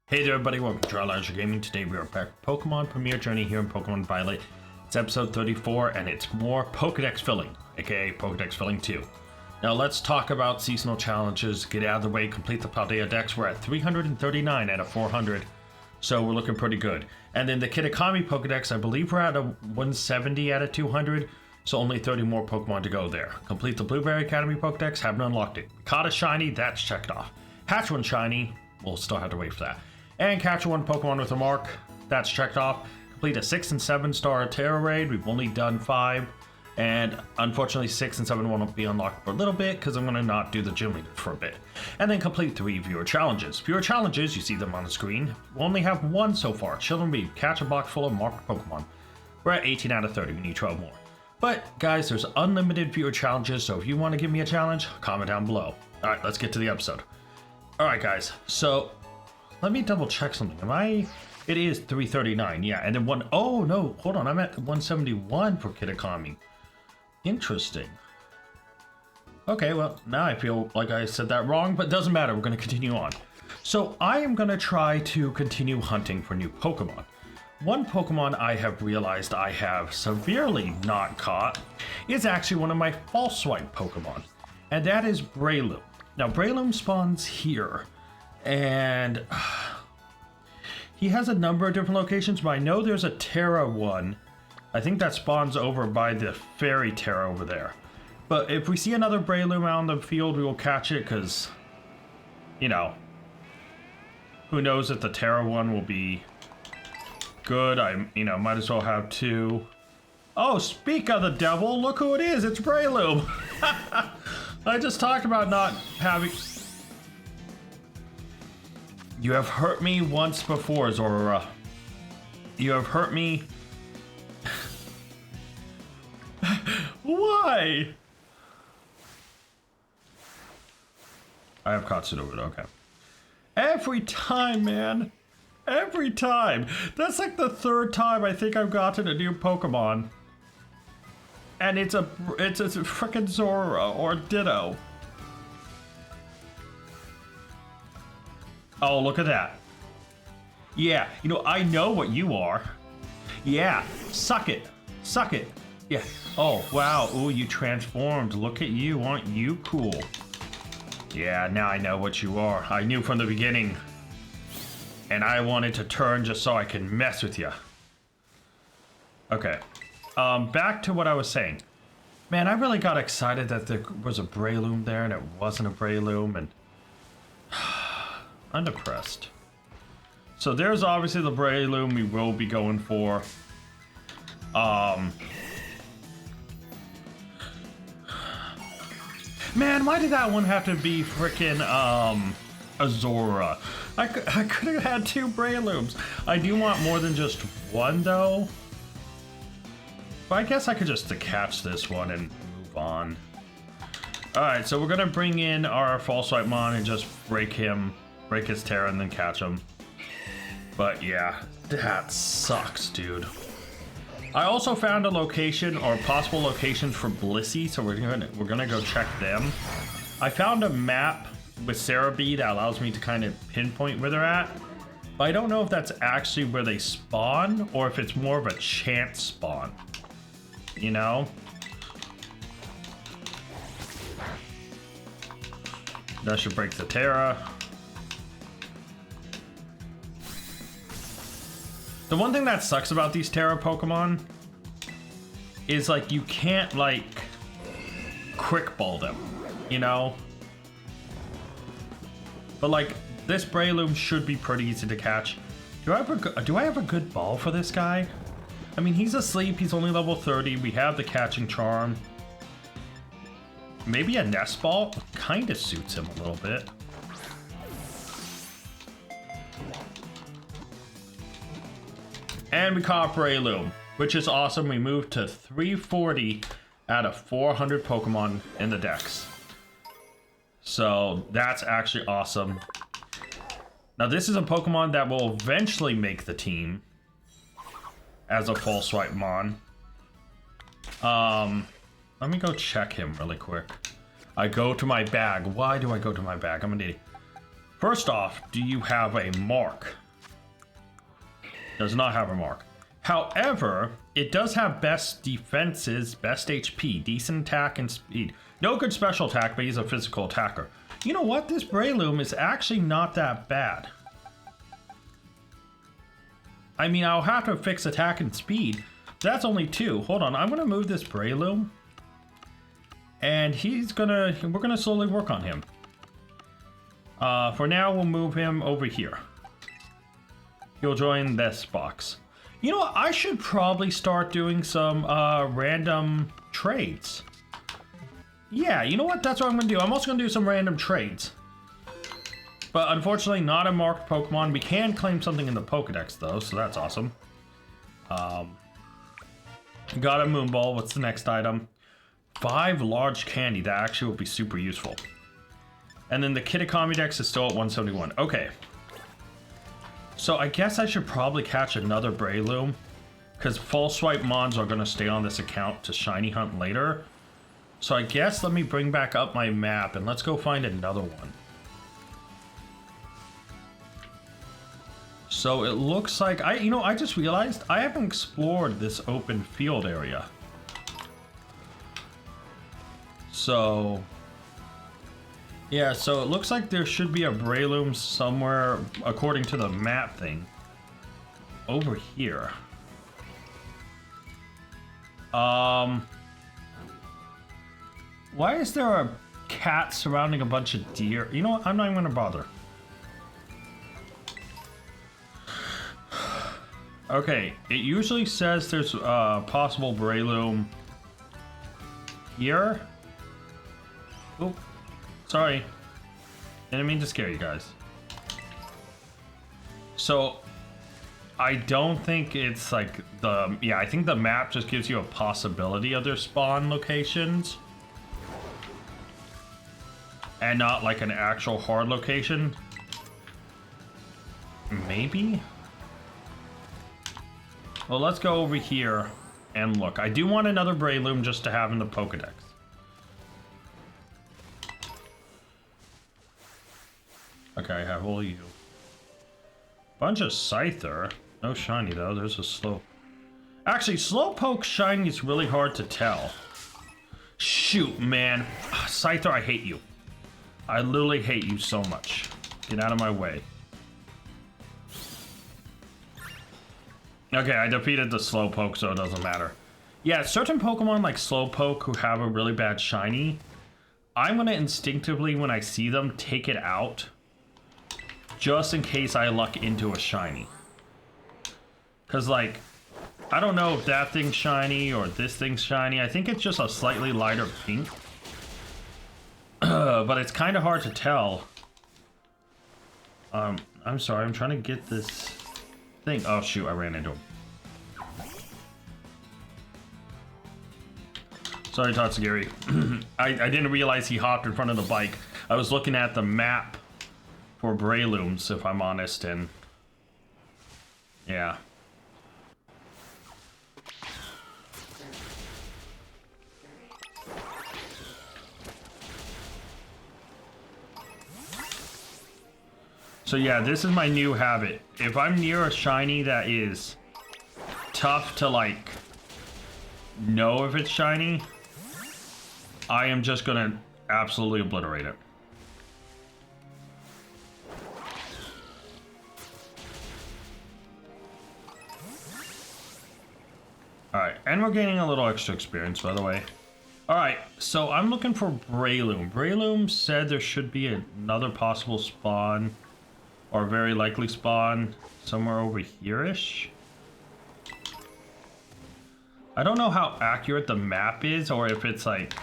Hey there everybody, welcome to Larger Gaming. Today we are back with Pokemon Premier Journey here in Pokemon Violet. It's episode 34 and it's more Pokedex filling, aka Pokedex filling 2. Now let's talk about seasonal challenges, get out of the way, complete the Paldea Dex. We're at 339 out of 400, so we're looking pretty good. And then the Kitakami Pokedex, I believe we're at a 170 out of 200, so only 30 more Pokemon to go there. Complete the Blueberry Academy Pokedex, haven't unlocked it. Caught a shiny, that's checked off. Hatch one shiny, we'll still have to wait for that. And catch one Pokemon with a mark, that's checked off. Complete a 6 and 7 star Terra raid, we've only done 5. And unfortunately 6 and 7 won't be unlocked for a little bit because I'm going to not do the gym leader for a bit. And then complete 3 viewer challenges. Viewer challenges, you see them on the screen. We only have 1 so far. Children Read, catch a box full of marked Pokemon. We're at 18 out of 30, we need 12 more. But guys, there's unlimited viewer challenges, so if you want to give me a challenge, comment down below. Alright, let's get to the episode. Alright guys, so let me double check something. It is 339, yeah, and then oh no, hold on, I'm at 171 for Kitakami. Interesting. Okay, well, now I feel like I said that wrong, but doesn't matter, we're going to continue on. So I am going to try to continue hunting for new Pokemon. One Pokemon I have realized I have severely not caught is actually one of my false swipe Pokemon, and that is Breloom. Now, Breloom spawns here, and he has a number of different locations, but I know there's a Terra one. I think that spawns over by the Fairy Terra over there. But if we see another Breloom out in the field, we will catch it, because, you know, who knows if the Terra one will be good. Might as well have 2. Oh, speak of the devil, look who it is, it's Breloom. I just talked about not having... You have hurt me once before, Zorora. You have hurt me... Why? I have Katsunobu, okay. Every time, man. Every time. That's like the 3rd time I think I've gotten a new Pokemon. And it's a frickin' Zorora or Ditto. Oh, look at that. Yeah, I know what you are. Yeah, suck it. Suck it. Yeah. Oh, wow. Ooh, you transformed. Look at you. Aren't you cool? Yeah, now I know what you are. I knew from the beginning. And I wanted to turn just so I can mess with you. Okay. Back to what I was saying. Man, I really got excited that there was a Breloom there and it wasn't a Breloom, and I'm depressed. So there's obviously the Breloom we will be going for. Man, why did that one have to be frickin' Azora? I could have had 2 Brelooms. I do want more than just 1 though. But I guess I could just catch this one and move on. Alright, so we're gonna bring in our False Swipe Mon and just break his Terra and then catch him. But yeah, that sucks, dude. I also found a location, or possible locations for Blissey, so we're gonna go check them. I found a map with Cerebi that allows me to kind of pinpoint where they're at, but I don't know if that's actually where they spawn or if it's more of a chance spawn. You know? That should break the Terra. The one thing that sucks about these Terra Pokemon is, like, you can't, like, quick ball them, you know? But, like, this Breloom should be pretty easy to catch. Do I have a good ball for this guy? I mean, he's asleep, he's only level 30, we have the catching charm. Maybe a nest ball kind of suits him a little bit. And we caught Breloom, which is awesome. We moved to 340 out of 400 Pokemon in the Dex. So that's actually awesome. Now this is a Pokemon that will eventually make the team as a False Swipe Mon. Let me go check him really quick. I go to my bag. Why do I go to my bag? I'm an idiot. First off, do you have a mark? Does not have a mark. However, it does have best defenses, best HP, decent attack and speed. No good special attack, but he's a physical attacker. You know what? This Breloom is actually not that bad. I mean, I'll have to fix attack and speed. That's only 2. Hold on, I'm gonna move this Breloom. And we're gonna slowly work on him. For now, we'll move him over here. He'll join this box. You know what? I should probably start doing some random trades. Yeah, you know what? That's what I'm gonna do. I'm also gonna do some random trades. But unfortunately, not a marked Pokemon. We can claim something in the Pokedex though, so that's awesome. Got a Moonball. What's the next item? 5 large candy. That actually will be super useful. And then the Kitakami Dex is still at 171. Okay. So I guess I should probably catch another Breloom, because False Swipe Mons are going to stay on this account to shiny hunt later. So I guess let me bring back up my map and let's go find another one. So it looks like I just realized I haven't explored this open field area. So yeah, so it looks like there should be a Breloom somewhere, according to the map thing, over here. Why is there a cat surrounding a bunch of deer? You know what? I'm not even gonna bother. Okay, it usually says there's a possible Breloom here. Oh. Sorry. Didn't mean to scare you guys. So, I don't think it's like I think the map just gives you a possibility of their spawn locations. And not like an actual hard location. Maybe? Well, let's go over here and look. I do want another Breloom just to have in the Pokedex. Okay, I have all you. Bunch of Scyther. No shiny though, there's a slow. Actually, Slowpoke shiny is really hard to tell. Shoot, man. Scyther, I hate you. I literally hate you so much. Get out of my way. Okay, I defeated the Slowpoke, so it doesn't matter. Yeah, certain Pokemon like Slowpoke who have a really bad shiny, I'm gonna instinctively, when I see them, take it out. Just in case I luck into a shiny. Because, like, I don't know if that thing's shiny or this thing's shiny. I think it's just a slightly lighter pink. But it's kind of hard to tell. I'm sorry, I'm trying to get this thing. Oh, shoot, I ran into him. Sorry, Tatsugiri. I didn't realize he hopped in front of the bike. I was looking at the map for Brelooms, if I'm honest, and yeah. So yeah, this is my new habit. If I'm near a shiny that is tough to like know if it's shiny, I am just gonna absolutely obliterate it. Alright, and we're gaining a little extra experience, by the way. Alright, so I'm looking for Breloom. Breloom said there should be another possible spawn, or very likely spawn, somewhere over here-ish. I don't know how accurate the map is, or if it's like...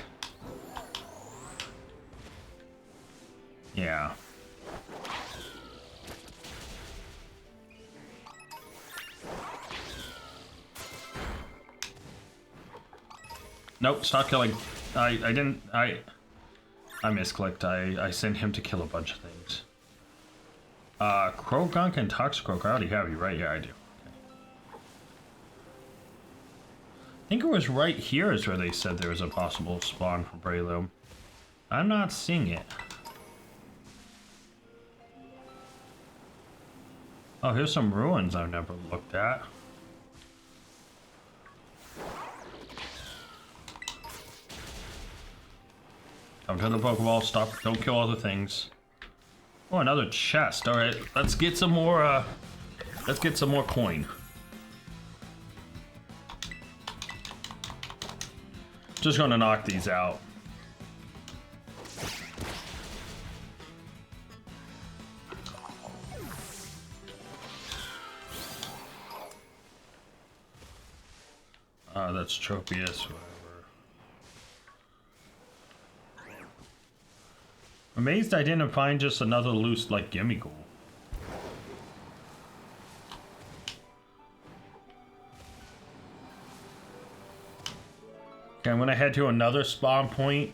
yeah. Nope, stop killing. I misclicked. I sent him to kill a bunch of things. Croagunk and Toxicroak, I already have you, right? Yeah, I do. Okay. I think it was right here is where they said there was a possible spawn for Breloom. I'm not seeing it. Oh, here's some ruins I've never looked at. Come to the Pokeball, stop, don't kill other things. Oh, another chest. Alright, let's get some more coin. Just gonna knock these out. That's Tropius, whatever. Amazed I didn't find just another loose, like, Gimmighoul. Okay, I'm gonna head to another spawn point.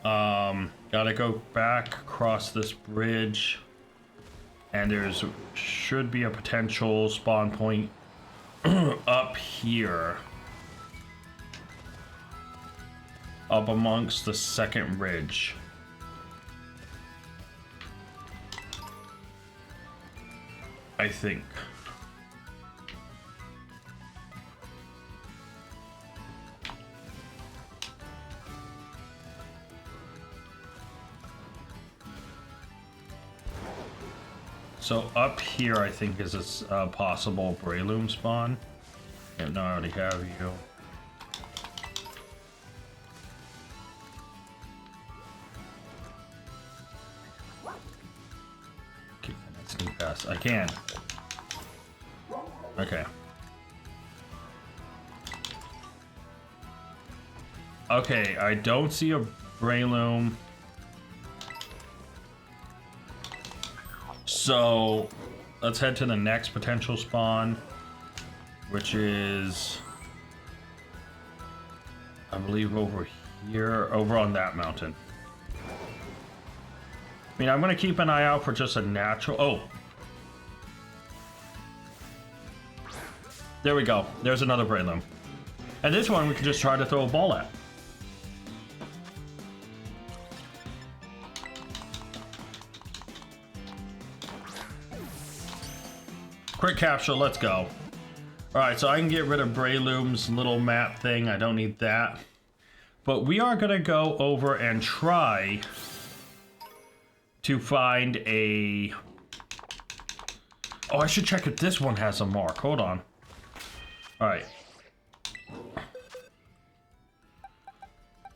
Gotta go back across this bridge. And there's should be a potential spawn point up here. Up amongst the second ridge. I think. So up here, I think, is a possible Breloom spawn. Yeah, no, I already have you. Okay, can I sneak past? I can. Okay. Okay, I don't see a Breloom. So, let's head to the next potential spawn, which is, I believe, over here, over on that mountain. I mean, I'm going to keep an eye out for just a natural... Oh! There we go. There's another Breloom. And this one we can just try to throw a ball at. Quick capture, let's go. Alright, so I can get rid of Breloom's little map thing. I don't need that. But we are going to go over and try to find a... Oh, I should check if this one has a mark. Hold on. Alright.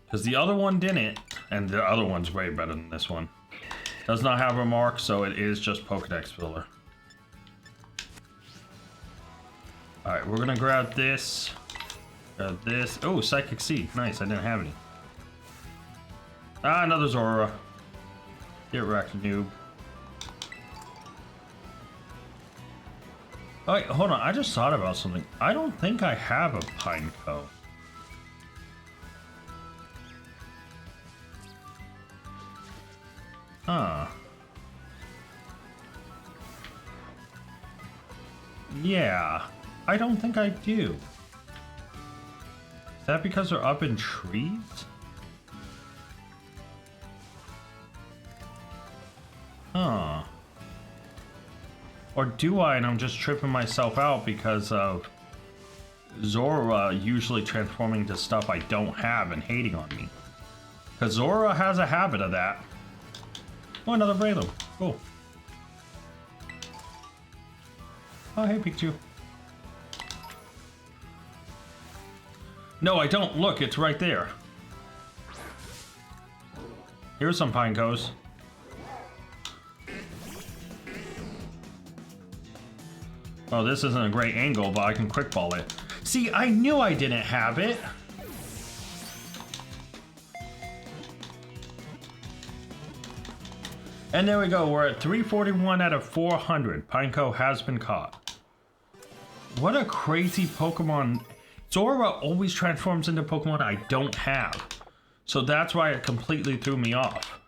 Because the other one didn't, and the other one's way better than this one. Does not have a mark, so it is just Pokedex filler. Alright, we're gonna grab this. Grab this. Oh, Psychic Seed. Nice, I didn't have any. Ah, another Zora. Get wrecked, noob. Oh, wait, hold on. I just thought about something. I don't think I have a Pineco. Huh. Yeah. I don't think I do. Is that because they're up in trees? Huh. Or do I, and I'm just tripping myself out because of Zora usually transforming to stuff I don't have and hating on me. Because Zora has a habit of that. Oh, another Breloom. Cool. Oh, hey, Pikachu. No, I don't. Look, it's right there. Here's some Pinecos. Oh, this isn't a great angle, but I can quick ball it. See, I knew I didn't have it. And there we go. We're at 341 out of 400. Pineco has been caught. What a crazy Pokemon. Zora always transforms into Pokemon I don't have. So that's why it completely threw me off.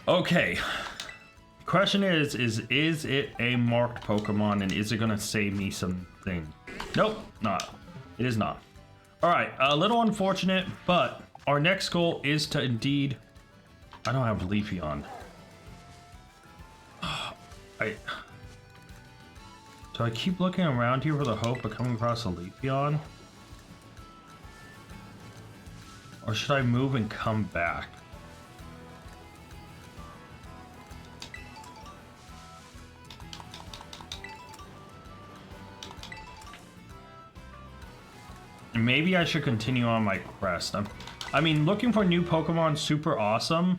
Okay. Question is it a marked Pokemon and is it gonna save me something? Nope, not. It is not. Alright, a little unfortunate, but our next goal is to indeed... I don't have Leafy on. Do I keep looking around here for the hope of coming across a Leafeon? Or should I move and come back? Maybe I should continue on my quest. I mean, looking for new Pokemon, super awesome.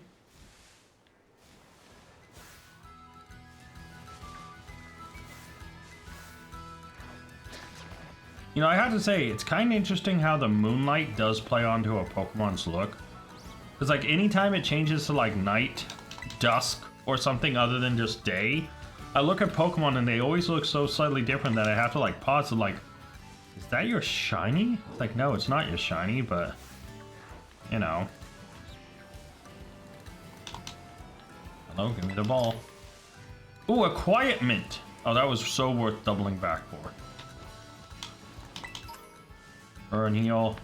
You know, I have to say, it's kind of interesting how the moonlight does play onto a Pokemon's look. Because, like, anytime it changes to, like, night, dusk, or something other than just day, I look at Pokemon and they always look so slightly different that I have to, like, pause and, like, is that your shiny? It's like, no, it's not your shiny, but, you know. Hello, give me the ball. Ooh, a Quiet Mint. Oh, that was so worth doubling back for. Burn heal.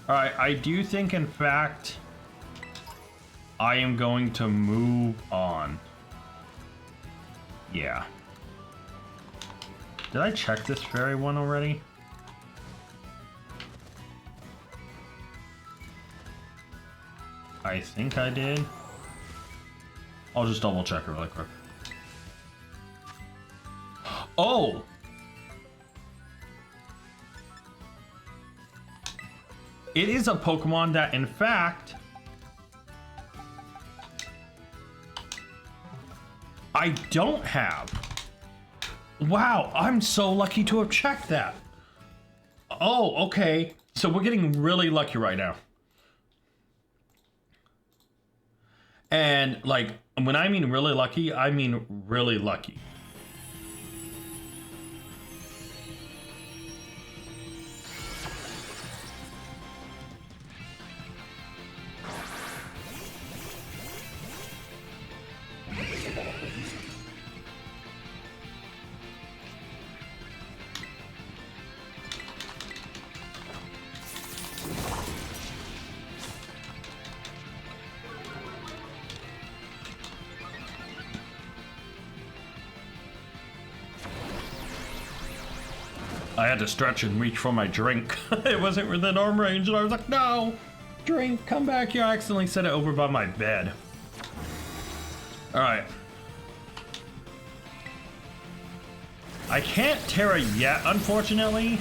Alright, I do think, in fact, I am going to move on. Yeah. Did I check this fairy one already? I think I did. I'll just double check it really quick. Oh! It is a Pokemon that, in fact, I don't have. Wow, I'm so lucky to have checked that. Oh, okay. So we're getting really lucky right now. And, like, when I mean really lucky, I mean really lucky. I had to stretch and reach for my drink. It wasn't within arm range, and I was like, no! Drink, come back here. I accidentally set it over by my bed. Alright. I can't Terra yet, unfortunately.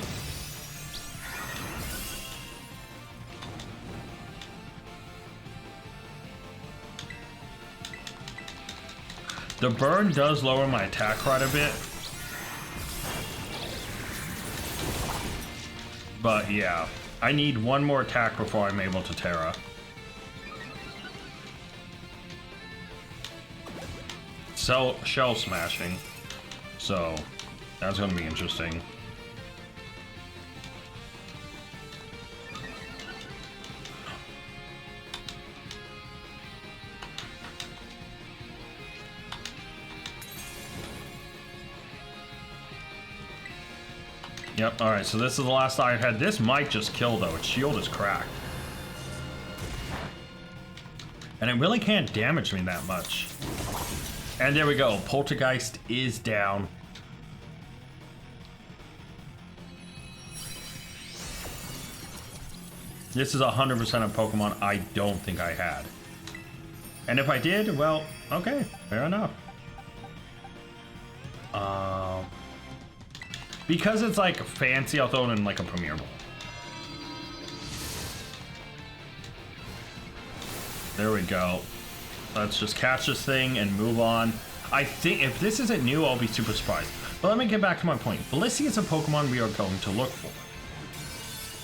The burn does lower my attack quite a bit. But yeah, I need one more attack before I'm able to Terra. Shell smashing. So that's gonna be interesting. Yep, alright, so this is the last I had. This might just kill, though. Its shield is cracked. And it really can't damage me that much. And there we go. Poltergeist is down. This is 100% a Pokemon I don't think I had. And if I did, well, okay, fair enough. Because it's like fancy, I'll throw it in like a Premier Bowl. There we go. Let's just catch this thing and move on. I think if this isn't new, I'll be super surprised. But let me get back to my point. Blissey is a Pokemon we are going to look for.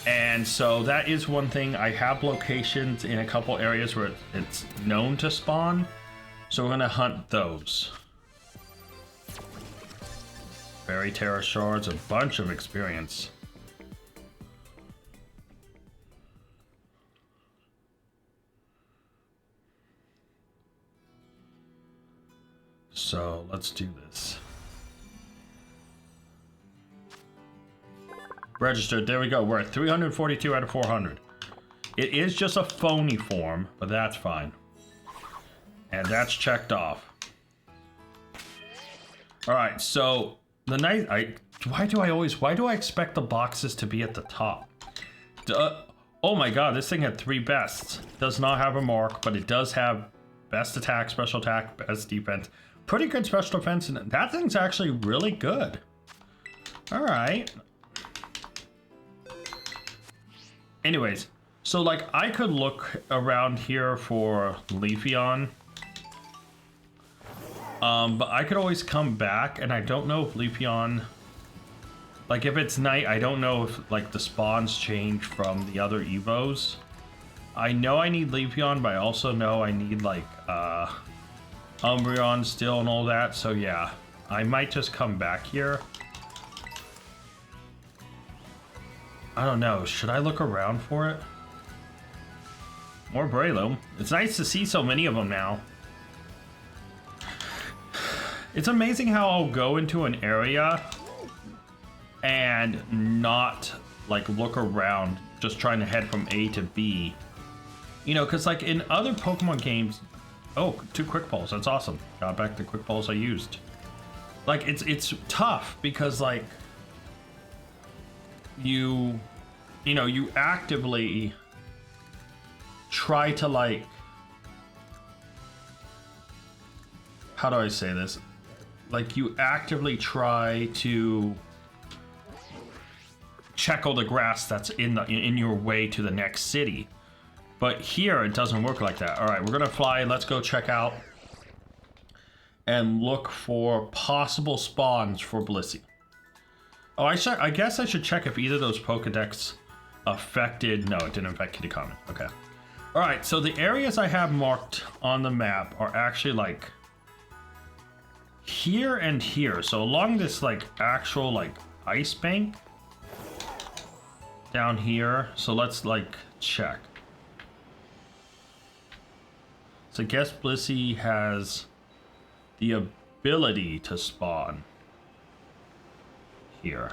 And so that is one thing. I have locations in a couple areas where it's known to spawn. So we're going to hunt those. Fairy Terra Shards, a bunch of experience. So let's do this. Registered, there we go. We're at 342 out of 400. It is just a phony form, but that's fine. And that's checked off. Alright, so the why do I expect the boxes to be at the top? Oh my god, this thing had 3 bests. Does not have a mark, but it does have best attack, special attack, best defense. Pretty good special defense, and that thing's actually really good. Alright. Anyways, so like I could look around here for Leafeon. But I could always come back, and I don't know if Leafeon... Like, if it's night, I don't know if, like, the spawns change from the other Evos. I know I need Leafeon, but I also know I need, like, Umbreon still and all that, so yeah. I might just come back here. I don't know, should I look around for it? More Breloom. It's nice to see so many of them now. It's amazing how I'll go into an area and not like look around, just trying to head from A to B. You know, because like in other Pokemon games, oh, 2 quick balls, that's awesome. Got back the quick balls I used. Like it's tough because like you know, you actively try to like, how do I say this? Like you actively try to check all the grass that's in your way to the next city. But here it doesn't work like that. All right, we're gonna fly. Let's go check out and look for possible spawns for Blissey. Oh, I guess I should check if either of those Pokedex affected. No, it didn't affect Kitty Common. Okay. All right, so the areas I have marked on the map are actually like here and here. So along this like actual like ice bank down here. So let's like check. So I guess Blissey has the ability to spawn here.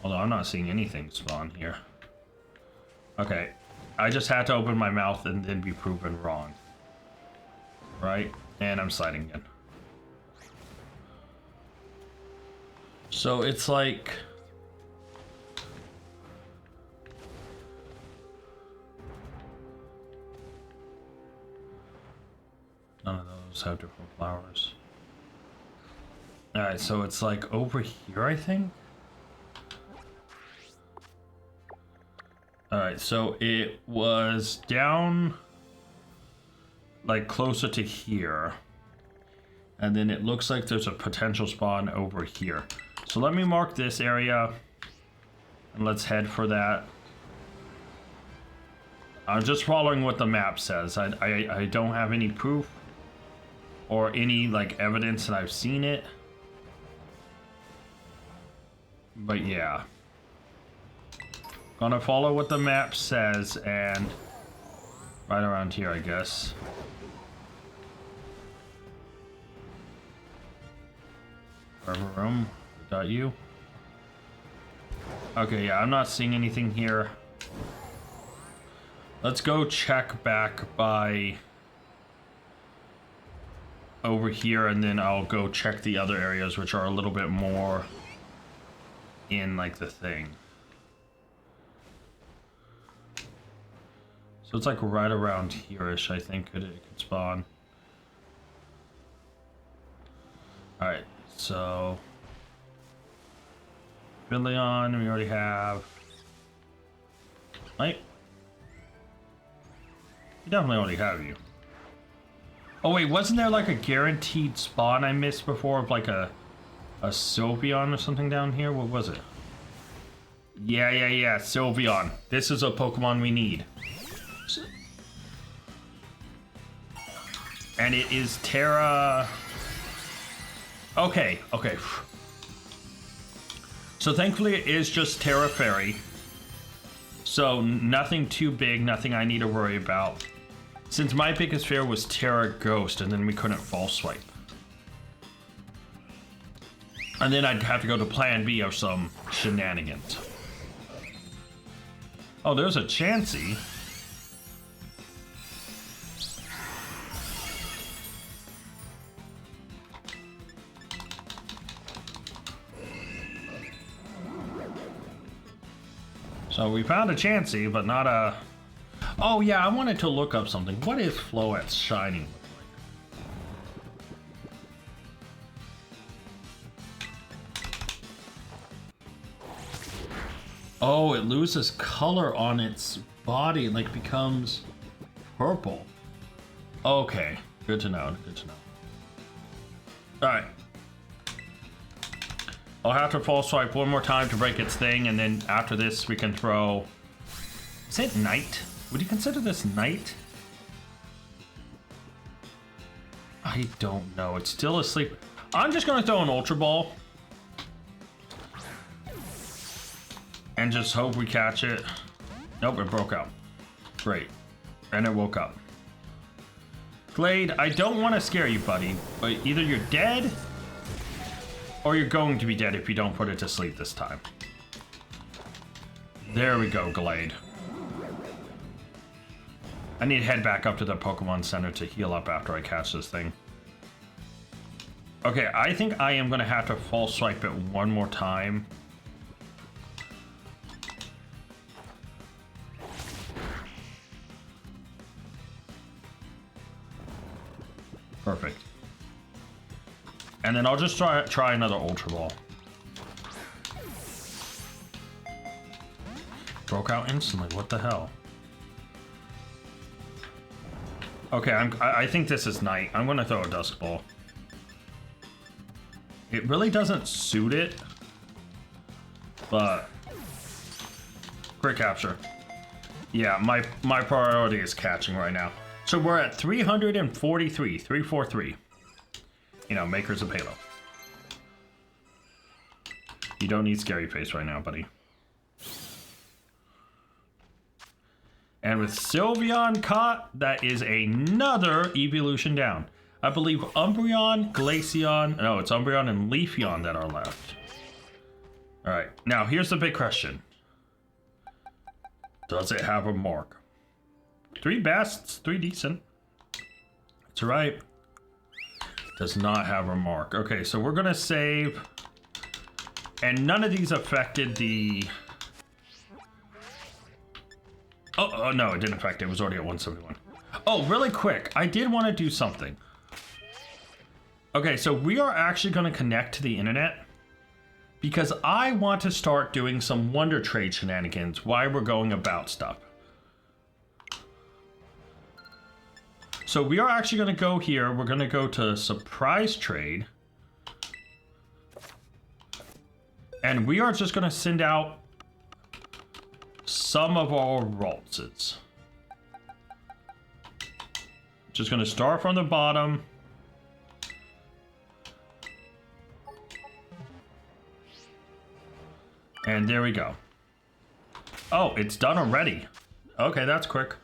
Although I'm not seeing anything spawn here. Okay, I just had to open my mouth and then be proven wrong. Right? And I'm sliding again. So it's like... none of those have different flowers. Alright, so it's like over here, I think? Alright, so it was down like closer to here. And then it looks like there's a potential spawn over here. So let me mark this area and let's head for that. I'm just following what the map says. I don't have any proof or any like evidence that I've seen it. But yeah. Gonna follow what the map says and right around here, I guess. Forever room. Got you. Okay, yeah, I'm not seeing anything here. Let's go check back by over here, and then I'll go check the other areas, which are a little bit more in like the thing. So it's like right around here-ish, I think it could spawn. Alright, so Billion, we already have. Right? We definitely already have you. Oh wait, wasn't there like a guaranteed spawn I missed before of like a Sylveon or something down here? What was it? Yeah, Sylveon. This is a Pokemon we need. And it is Terra... Okay. So thankfully it is just Terra Fairy. So nothing too big, nothing I need to worry about. Since my biggest fear was Terra Ghost, and then we couldn't false swipe. And then I'd have to go to plan B of some shenanigans. Oh, there's a Chansey. So we found a Chansey, but not a... Oh yeah, I wanted to look up something. What is Floette's Shining look like? Oh, it loses color on its body, like becomes purple. Okay, good to know, good to know. Alright. I'll have to false swipe one more time to break its thing, and then after this we can throw... Is it night? Would you consider this night? I don't know. It's still asleep. I'm just going to throw an Ultra Ball. And just hope we catch it. Nope, it broke out. Great. And it woke up. Glade, I don't want to scare you, buddy, but either you're dead... or you're going to be dead if you don't put it to sleep this time. There we go, Glade. I need to head back up to the Pokemon Center to heal up after I catch this thing. Okay, I think I am going to have to false swipe it one more time. Perfect. And then I'll just try another Ultra Ball. Broke out instantly. What the hell? Okay, I think this is night. I'm gonna throw a Dusk Ball. It really doesn't suit it, but great capture. Yeah, my priority is catching right now. So we're at 343, 343. You know, makers of Halo. You don't need Scary Face right now, buddy. And with Sylveon caught, that is another evolution down. I believe Umbreon, Glaceon, no, it's Umbreon and Leafeon that are left. All right, now here's the big question. Does it have a mark? 3 bests, 3 decent. It's right. Does not have a mark. Okay, so we're gonna save. And none of these affected the... Oh, no, it didn't affect it. It was already at 171. Oh, really quick. I did want to do something. Okay, so we are actually going to connect to the internet because I want to start doing some Wonder Trade shenanigans while we're going about stuff. So we are actually going to go here. We're going to go to Surprise Trade. And we are just going to send out some of our Raltses. Just gonna start from the bottom. And there we go. Oh, it's done already. Okay, that's quick.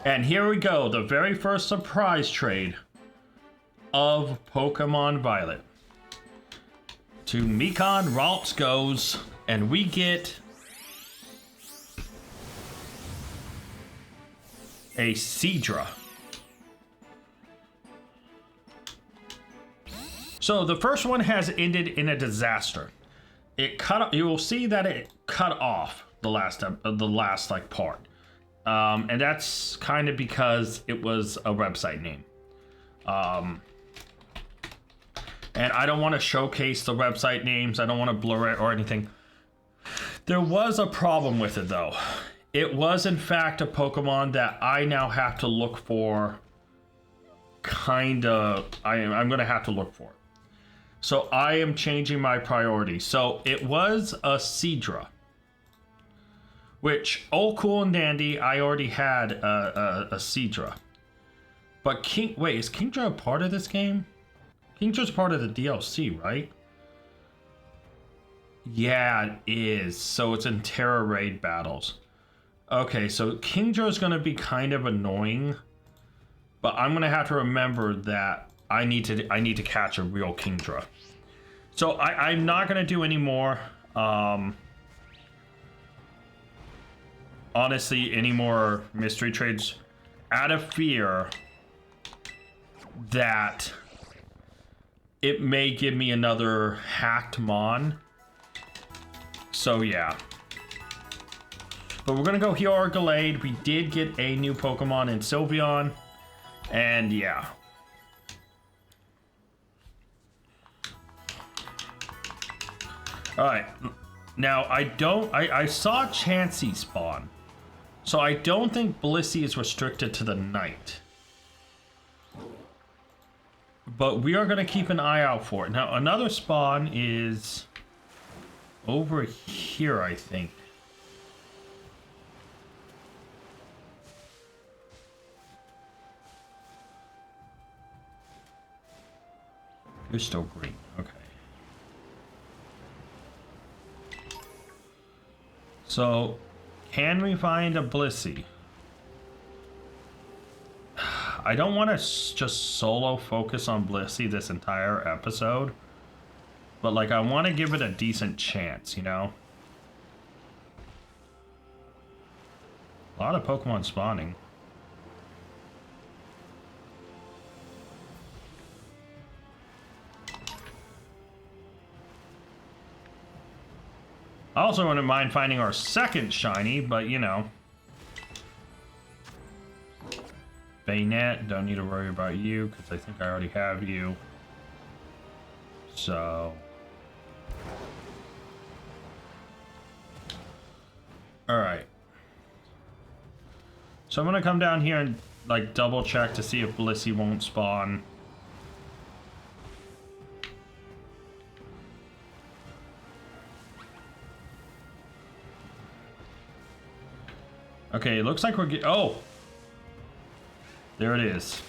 And here we go, the very first surprise trade of Pokemon Violet. To Mekon Ralts goes, and we get a Seadra. So the first one has ended in a disaster. It cut. You will see that it cut off the last like part, and that's kind of because it was a website name. And I don't want to showcase the website names. I don't want to blur it or anything. There was a problem with it though. It was in fact a Pokemon that I now have to look for. I'm going to have to look for it. So I am changing my priority. So it was a Seadra, which, oh cool and dandy, I already had a Seadra. But is Kingdra a part of this game? Kingdra's part of the DLC, right? Yeah, it is. So it's in Terra Raid battles. Okay, so Kingdra's gonna be kind of annoying, but I'm gonna have to remember that I need to catch a real Kingdra. So I'm not gonna do any more honestly any more mystery trades out of fear that it may give me another hacked Mon. So yeah. But we're gonna go heal our Gallade. We did get a new Pokemon in Sylveon. And yeah. Alright. Now I saw Chansey spawn. So I don't think Blissey is restricted to the night. But we are going to keep an eye out for it. Now, another spawn is over here, I think. You're still green. Okay. So, can we find a Blissey? I don't want to just solo focus on Blissey this entire episode. But, like, I want to give it a decent chance, you know? A lot of Pokemon spawning. I also wouldn't mind finding our second shiny, but, you know. Bayonet, don't need to worry about you, because I think I already have you. So... Alright. So I'm going to come down here and, like, double check to see if Blissey won't spawn. Okay, it looks like we're oh! There it is.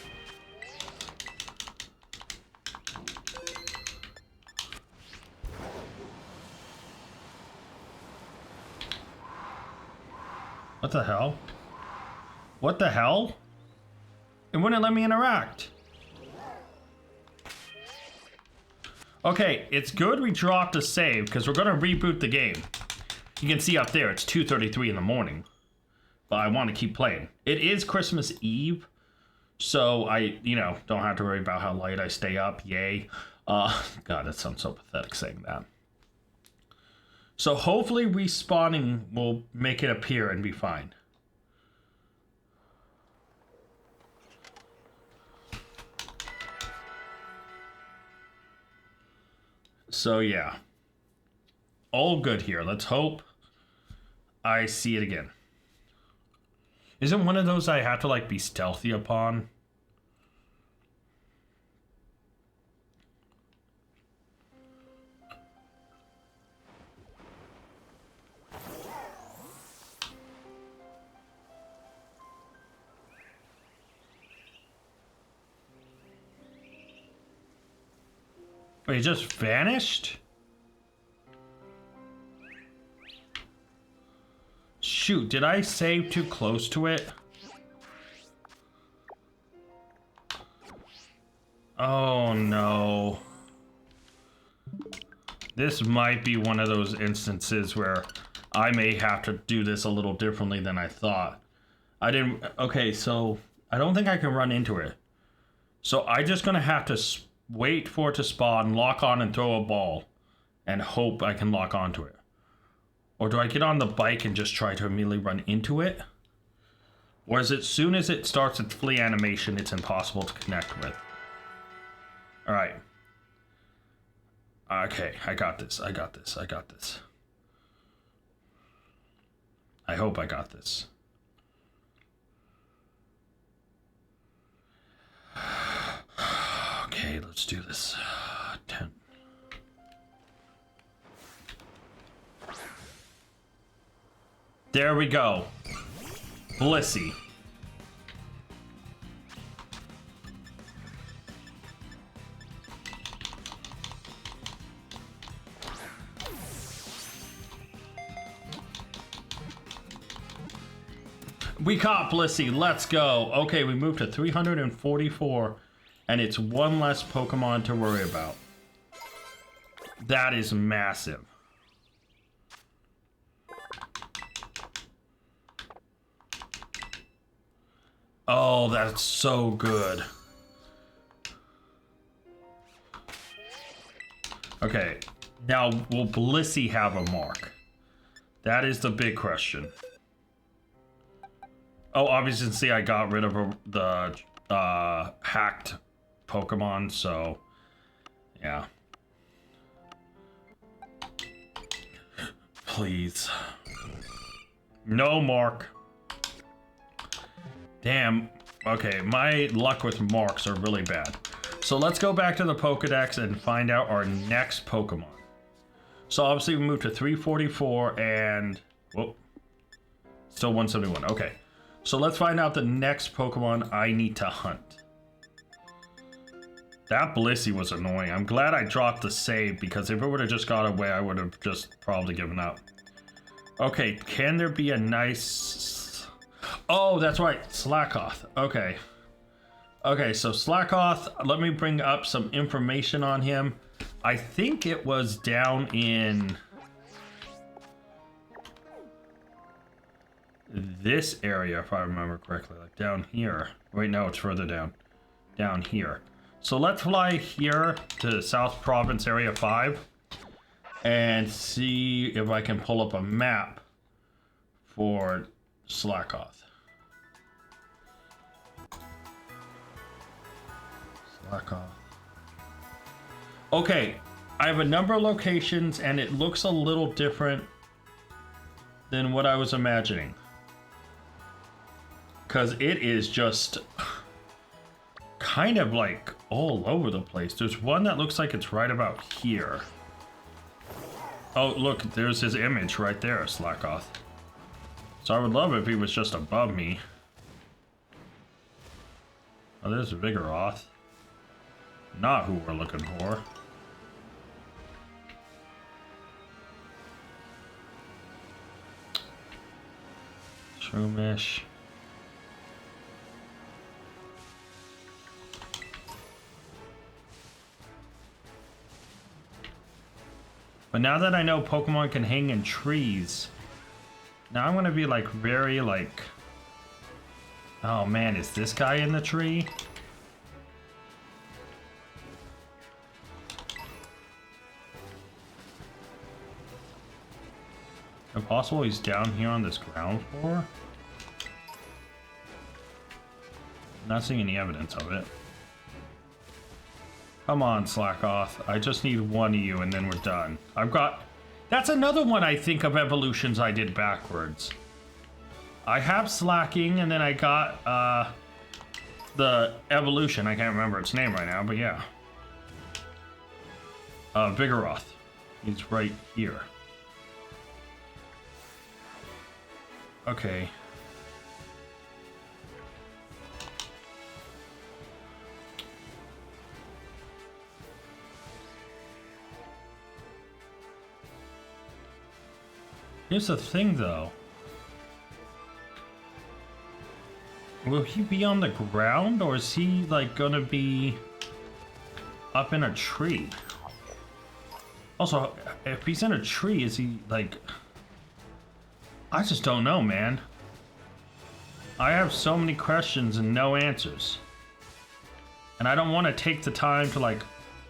What the hell? What the hell? It wouldn't let me interact. Okay, it's good we dropped a save because we're gonna reboot the game. You can see up there, it's 2:33 in the morning. But I want to keep playing. It is Christmas Eve, so I, you know, don't have to worry about how late I stay up. Yay. God, that sounds so pathetic saying that. So hopefully respawning will make it appear and be fine. So yeah. All good here. Let's hope I see it again. Isn't one of those I have to, like, be stealthy upon? Wait, it just vanished? Shoot, did I save too close to it? Oh no. This might be one of those instances where I may have to do this a little differently than I thought. Okay, so I don't think I can run into it. So I'm just gonna have to wait for it to spawn, lock on and throw a ball, and hope I can lock onto it. Or do I get on the bike and just try to immediately run into it? Or is it as soon as it starts its flee animation, it's impossible to connect with? Alright. Okay, I got this, I got this, I got this. I hope I got this. Okay, let's do this. 10. There we go. Blissey. We caught Blissey. Let's go. Okay, we moved to 344, and it's one less Pokemon to worry about. That is massive. Oh, that's so good. Okay, now will Blissey have a mark? That is the big question. Oh, obviously, see, I got rid of the hacked Pokemon, so yeah. Please. No mark. Damn. Okay, my luck with marks are really bad. So let's go back to the Pokedex and find out our next Pokemon. So obviously we moved to 344 and... Whoop. Still 171. Okay. So let's find out the next Pokemon I need to hunt. That Blissey was annoying. I'm glad I dropped the save because if it would have just got away, I would have just probably given up. Okay, can there be a nice... Oh, that's right. Slackoth. Okay. Okay, so Slackoth, let me bring up some information on him. I think it was down in this area, if I remember correctly. Like down here. Wait, no, it's further down. Down here. So let's fly here to South Province Area 5 and see if I can pull up a map for Slackoth. Slackoth. Okay, I have a number of locations and it looks a little different than what I was imagining. Because it is just kind of like all over the place. There's one that looks like it's right about here. Oh, look, there's his image right there, Slackoth. So I would love if he was just above me. Oh, there's Vigoroth. Not who we're looking for. Shroomish. But now that I know Pokemon can hang in trees, now I'm gonna be like very like, oh man, is this guy in the tree? If possible, he's down here on this ground floor. Not seeing any evidence of it. Come on, Slackoth. I just need one of you and then we're done. I've got... That's another one I think of evolutions I did backwards. I have Slacking and then I got the evolution. I can't remember its name right now, but yeah. Vigoroth. He's right here. Okay. Here's the thing, though. Will he be on the ground, or is he, like, gonna be up in a tree? Also, if he's in a tree, is he, like... I just don't know, man. I have so many questions and no answers. And I don't want to take the time to, like...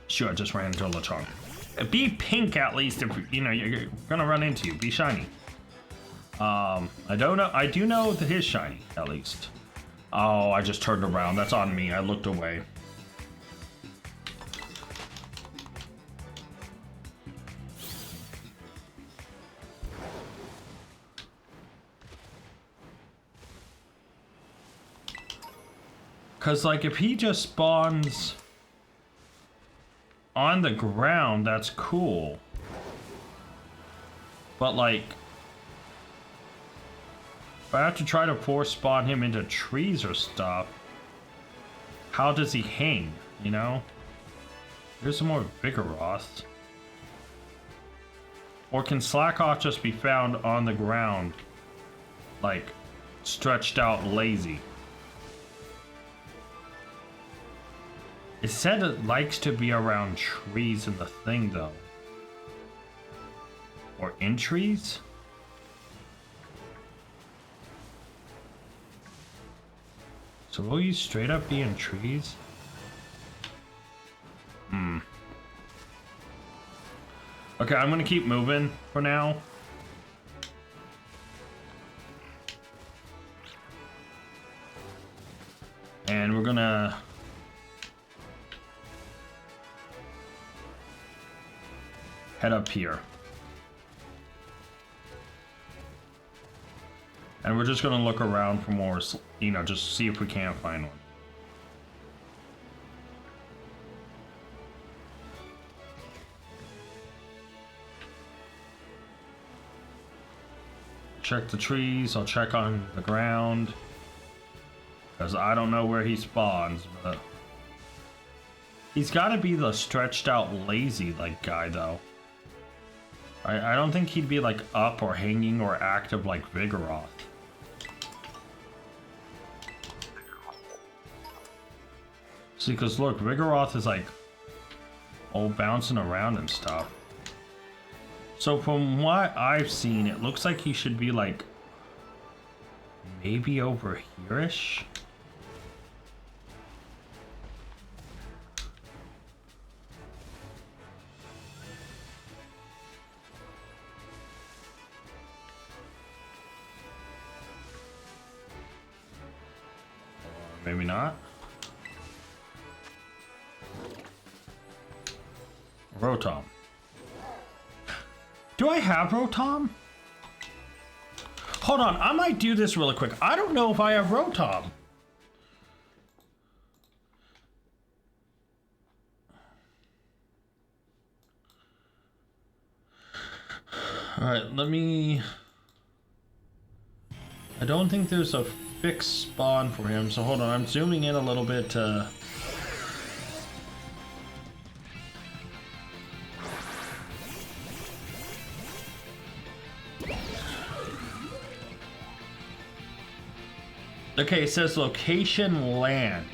Sure, I just ran into a Lechonk. Be pink at least if, you know, you're gonna run into you. Be shiny. I don't know. I do know that his shiny, at least. Oh, I just turned around. That's on me. I looked away. Because, like, if he just spawns on the ground, that's cool. But, like, if I have to try to force spawn him into trees or stuff, how does he hang, you know? There's some more Vigoroths. Or can Slackoth just be found on the ground, like, stretched out lazy? It said it likes to be around trees in the thing, though. Or in trees? So will you straight up be in trees? Okay, I'm gonna keep moving for now. And we're gonna head up here. And we're just gonna look around for more, you know, just see if we can't find one. Check the trees, I'll check on the ground. Because I don't know where he spawns, but... He's gotta be the stretched out lazy like guy though. I don't think he'd be like up or hanging or active like Vigoroth. See, because look, Vigoroth is like all bouncing around and stuff. So from what I've seen, it looks like he should be like maybe over here-ish. Maybe not. Rotom. Do I have Rotom? Hold on, I might do this really quick. I don't know if I have Rotom. Alright, let me... I don't think there's a fixed spawn for him, so hold on, I'm zooming in a little bit to... Okay, it says location land.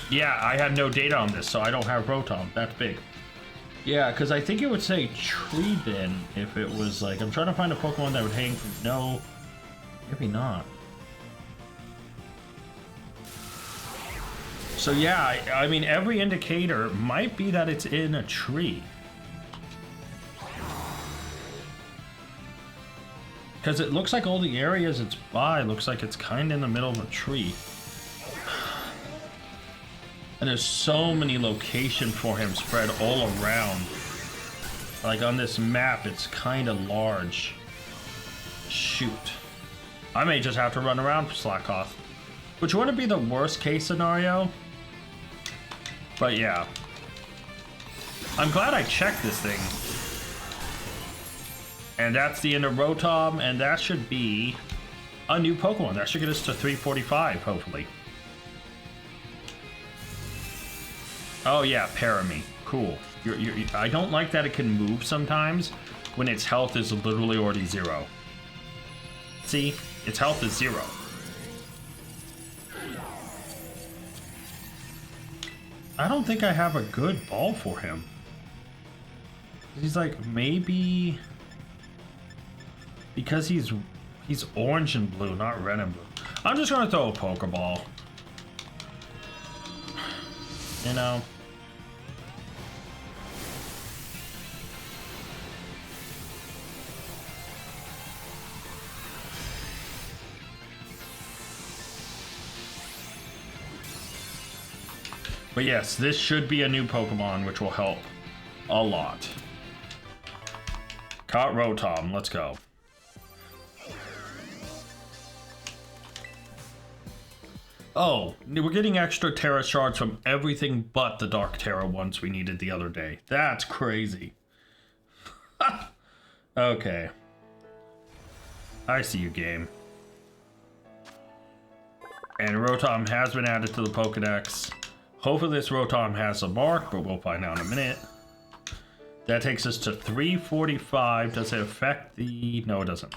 Yeah, I have no data on this, so I don't have Rotom. That's big. Yeah, because I think it would say tree bin if it was like... I'm trying to find a Pokemon that would hang from... No, maybe not. So yeah, I mean, every indicator might be that it's in a tree. Because it looks like all the areas it's by looks like it's kind of in the middle of a tree. And there's so many locations for him spread all around. Like on this map, it's kind of large. Shoot. I may just have to run around Slackoth. Which wouldn't be the worst case scenario. But yeah. I'm glad I checked this thing. And that's the end of Rotom, and that should be a new Pokemon. That should get us to 345, hopefully. Oh yeah, Parami. Cool. I don't like that it can move sometimes when its health is literally already 0. See? Its health is 0. I don't think I have a good ball for him. He's like, maybe... Because he's orange and blue, not red and blue. I'm just gonna throw a Pokeball. You know? But yes, this should be a new Pokemon, which will help a lot. Caught Rotom, let's go. Oh, we're getting extra Terra shards from everything but the Dark Terra ones we needed the other day. That's crazy. Okay. I see you, game. And Rotom has been added to the Pokedex. Hopefully this Rotom has a mark, but we'll find out in a minute. That takes us to 345. Does it affect the... No, it doesn't.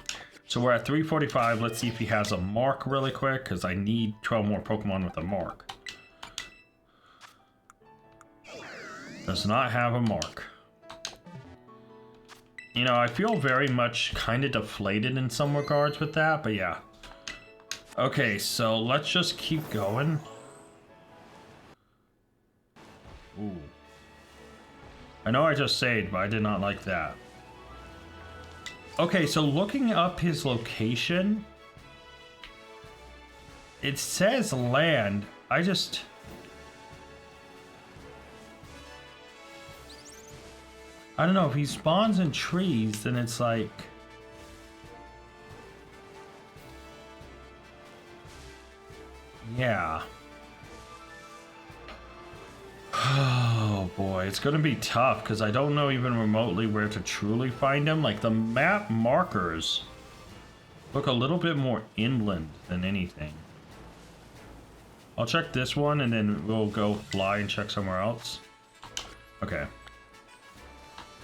So we're at 345. Let's see if he has a mark really quick, because I need 12 more Pokemon with a mark. Does not have a mark. You know, I feel very much kind of deflated in some regards with that, but yeah. Okay, so let's just keep going. Ooh. I know I just saved, but I did not like that. Okay, so looking up his location, it says land. I don't know, if he spawns in trees, then it's like... Yeah. Oh boy, it's gonna be tough because I don't know even remotely where to truly find him. Like, the map markers look a little bit more inland than anything. I'll check this one and then we'll go fly and check somewhere else. Okay.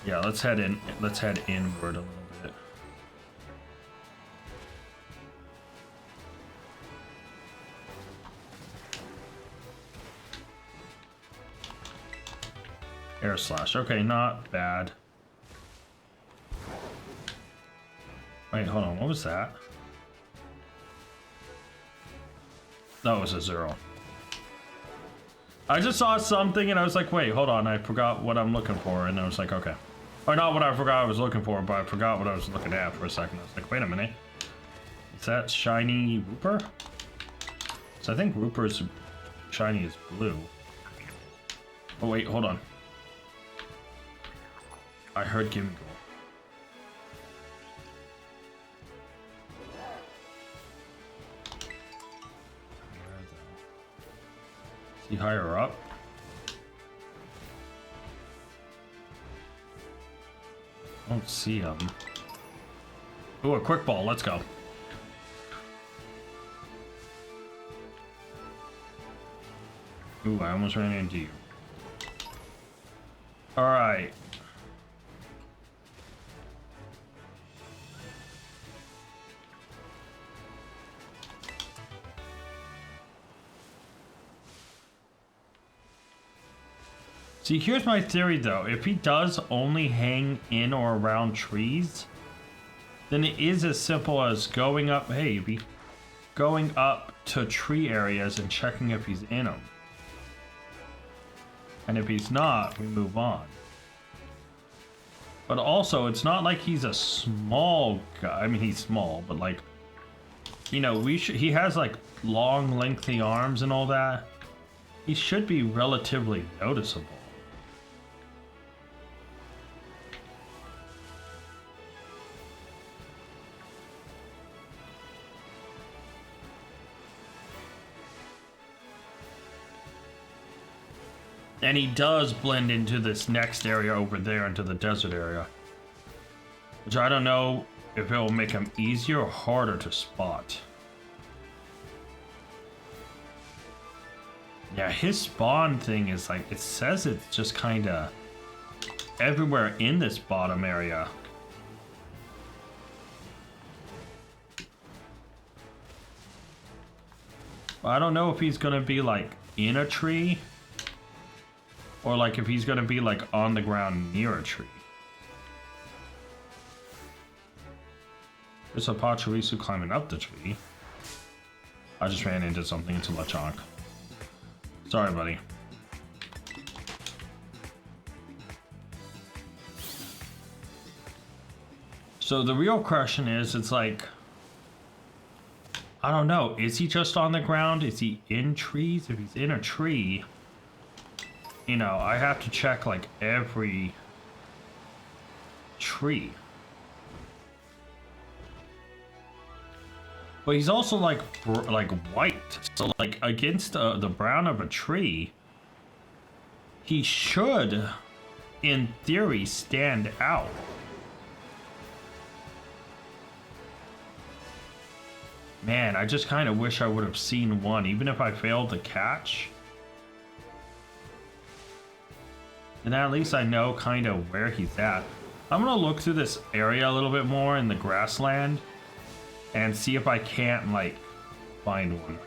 Yeah, let's head in. Let's head inward a little bit. Air slash. Okay, not bad. Wait, hold on. What was that? That was a 0. I just saw something and I was like, wait, hold on. I forgot what I'm looking for. And I was like, okay. Or not what I forgot I was looking for, but I forgot what I was looking at for a second. I was like, wait a minute. Is that shiny Rooper? So I think Rooper's shiny is blue. Oh, wait, hold on. I heard Gimme Go. Is he higher up? I don't see him. Ooh, a quick ball. Let's go. Ooh, I almost ran into you. All right. See, here's my theory though. If he does only hang in or around trees, then it is as simple as going up, going up to tree areas and checking if he's in them. And if he's not, we move on. But also, it's not like he's a small guy. I mean, he's small, but like, you know, he has like long, lengthy arms and all that. He should be relatively noticeable. And he does blend into this next area over there, into the desert area. Which I don't know if it will make him easier or harder to spot. Yeah, his spawn thing is like, it says it's just kind of everywhere in this bottom area. I don't know if he's going to be like in a tree. Or like if he's gonna be like on the ground near a tree. There's a Pachirisu climbing up the tree. I just ran into something into Lechonk. Sorry, buddy. So the real question is, it's like, I don't know, is he just on the ground? Is he in trees? If he's in a tree, you know, I have to check like every tree. But he's also like white, so like against the brown of a tree, he should, in theory, stand out. Man, I just kind of wish I would have seen one, even if I failed to catch. And at least I know kind of where he's at. I'm gonna look through this area a little bit more in the grassland and see if I can't like find one.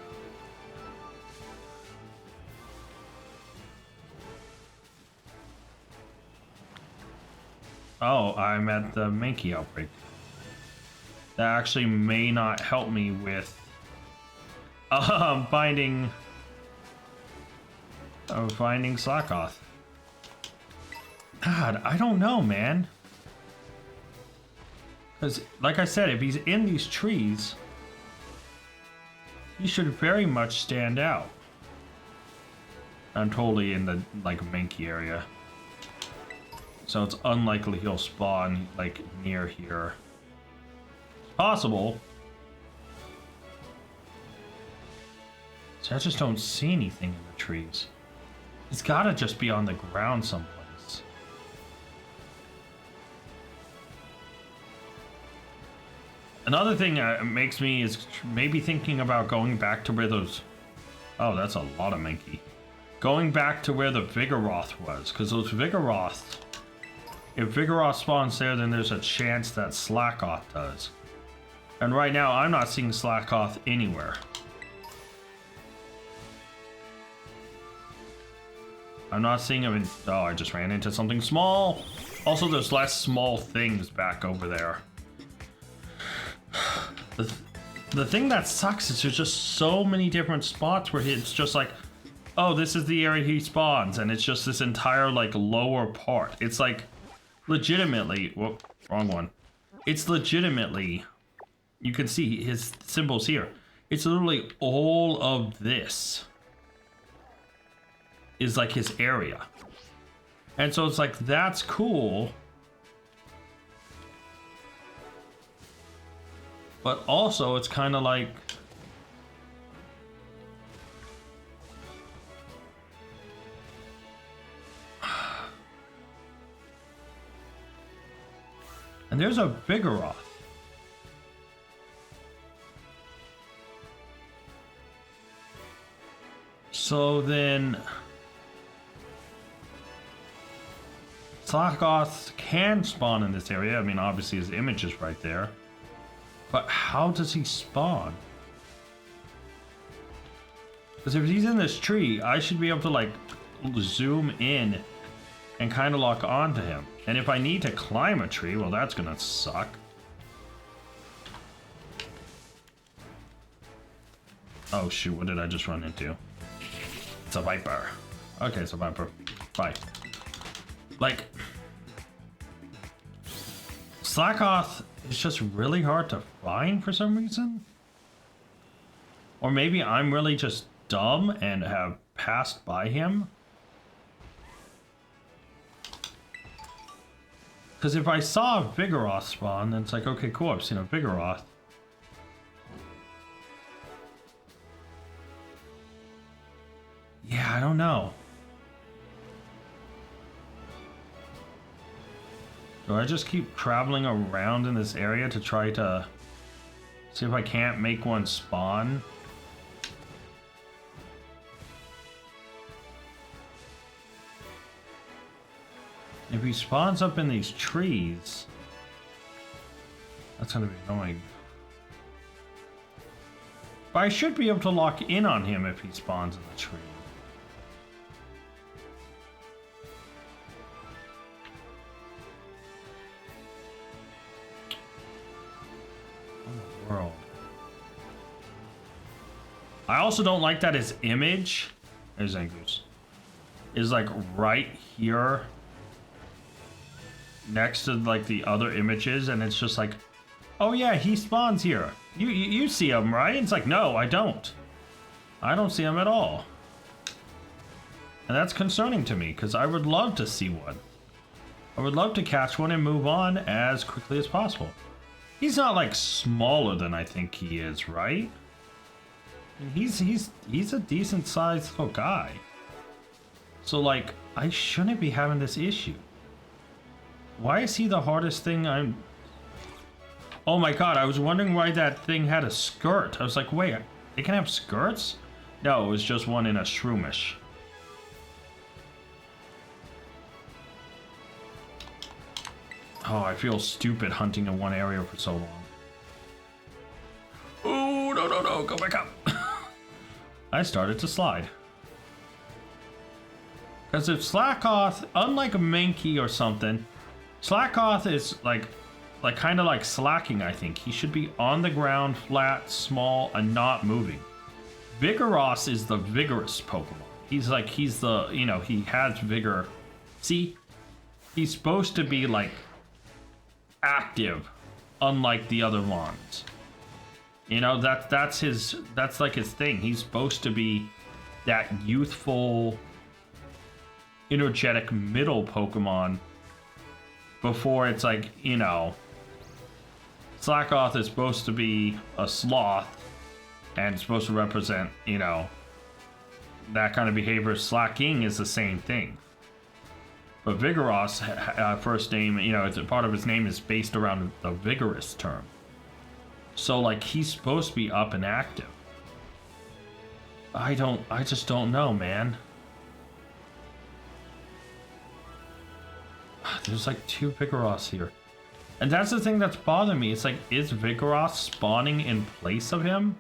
Oh, I'm at the Mankey outbreak. That actually may not help me with finding Slackoth. God, I don't know, man. Because, like I said, if he's in these trees, he should very much stand out. I'm totally in the, like, Mankey area. So it's unlikely he'll spawn, like, near here. It's possible. So I just don't see anything in the trees. He's gotta just be on the ground someplace. Another thing makes me is maybe thinking about going back to where those... Oh, that's a lot of Mankey. Going back to where the Vigoroth was, because those Vigoroths... If Vigoroth spawns there, then there's a chance that Slackoth does. And right now, I'm not seeing Slackoth anywhere. I'm not seeing him in... Oh, I just ran into something small. Also, there's less small things back over there. The thing that sucks is there's just so many different spots where it's just like, oh, this is the area he spawns, and it's just this entire, like, lower part. It's like, legitimately... Whoop, wrong one. It's legitimately... You can see his symbols here. It's literally all of this is like his area. And so it's like, that's cool. But also it's kind of like... And there's a Vigoroth. So then... Slackoth can spawn in this area. I mean, obviously his image is right there. But how does he spawn? Because if he's in this tree, I should be able to, like, zoom in and kind of lock onto him. And if I need to climb a tree, well, that's gonna suck. Oh shoot, what did I just run into? It's a Viper. Okay, it's a Viper. Bye. Like, Slackoth is just really hard to find for some reason. Or maybe I'm really just dumb and have passed by him. Because if I saw a Vigoroth spawn, then it's like, okay, cool, I've seen a Vigoroth. Yeah, I don't know. Do I just keep traveling around in this area to try to see if I can't make one spawn? If he spawns up in these trees, that's gonna be annoying. But I should be able to lock in on him if he spawns in the tree. World. I also don't like that his image, there's Angus, is like right here next to like the other images, and it's just like, oh yeah, he spawns here. You see him, right? It's like, no, I don't. I don't see him at all. And that's concerning to me, because I would love to see one. I would love to catch one and move on as quickly as possible. He's not like smaller than I think he is, right? He's a decent sized little guy. So like, I shouldn't be having this issue. Why is he the hardest thing I'm... Oh my god, I was wondering why that thing had a skirt. I was like, wait, they can have skirts? No, it was just one in a shroomish. Oh, I feel stupid hunting in one area for so long. Oh, no, go back up. I started to slide. Because if Slackoth, unlike a Mankey or something, Slackoth is like kind of like slacking, I think. He should be on the ground, flat, small, and not moving. Vigoroth is the vigorous Pokemon. He's the, you know, he has vigor. See? He's supposed to be like active, unlike the other ones. You know, that's like his thing. He's supposed to be that youthful, energetic middle Pokemon before it's like, you know, Slackoth is supposed to be a sloth and it's supposed to represent, you know, that kind of behavior. Slacking is the same thing. But Vigoroth's first name, you know, it's a part of his name is based around the vigorous term. So like he's supposed to be up and active. I just don't know, man. There's like 2 Vigoroths here. And that's the thing that's bothering me. It's like, is Vigoroth spawning in place of him?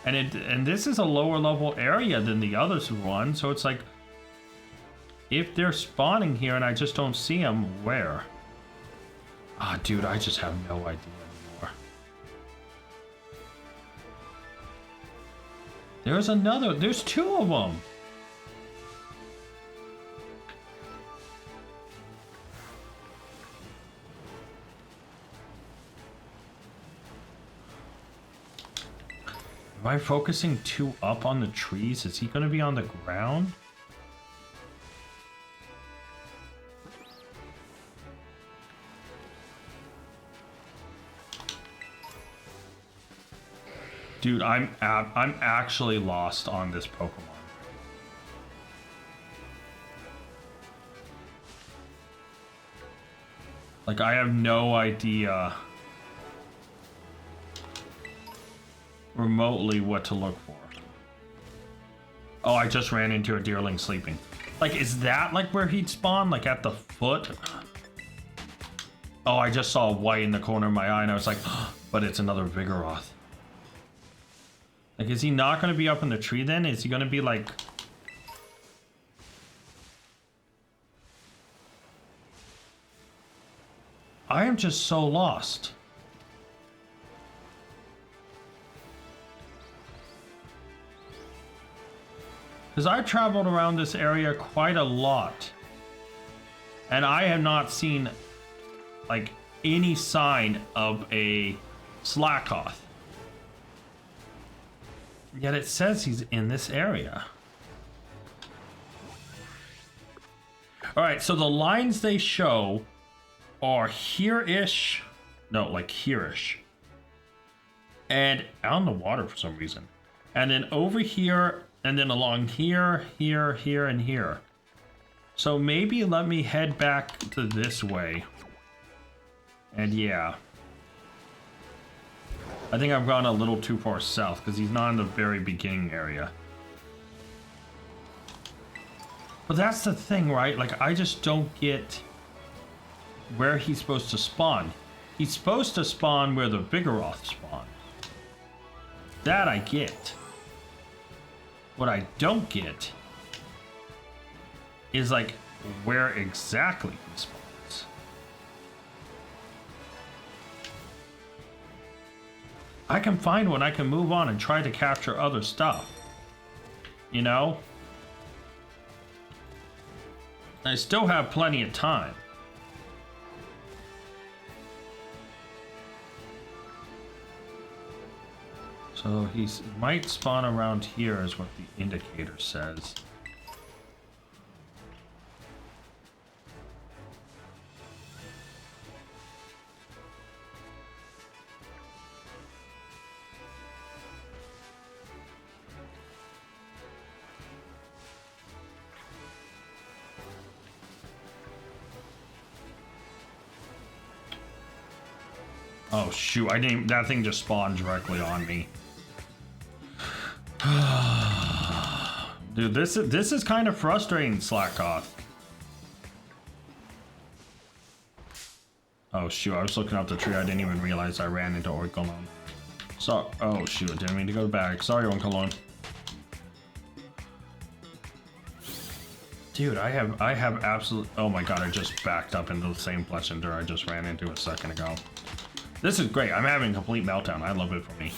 And this is a lower level area than the others one, so it's like, if they're spawning here and I just don't see them, where? Ah, dude, I just have no idea anymore. There's 2 of them. Am I focusing 2 up on the trees? Is he going to be on the ground? Dude, I'm actually lost on this Pokemon. Like, I have no idea remotely what to look for. Oh, I just ran into a deerling sleeping. Like, is that like where he'd spawn? Like at the foot? Oh, I just saw white in the corner of my eye and I was like, but it's another Vigoroth. Like, is he not going to be up in the tree then? Is he going to be like... I am just so lost. Because I traveled around this area quite a lot. And I have not seen, like, any sign of a Slackoth. Yet it says he's in this area. Alright, so the lines they show are here-ish. No, like here-ish. And out in the water for some reason. And then over here... And then along here, here, here, and here. So maybe let me head back to this way. And yeah. I think I've gone a little too far south because he's not in the very beginning area. But that's the thing, right? Like, I just don't get where he's supposed to spawn. He's supposed to spawn where the Vigoroth spawn. That I get. What I don't get is like where exactly he spawns. I can find one, I can move on and try to capture other stuff. You know? I still have plenty of time. So he might spawn around here is what the indicator says. Oh shoot, I didn't, that thing just spawned directly on me. Dude, this is kind of frustrating, Slackoth. Oh shoot, I was looking up the tree. I didn't even realize I ran into Orcolon. So, oh shoot, I didn't mean to go back. Sorry, Orcolon. Dude, I have absolute. Oh my god! I just backed up into the same blessender I just ran into a second ago. This is great. I'm having a complete meltdown. I love it for me.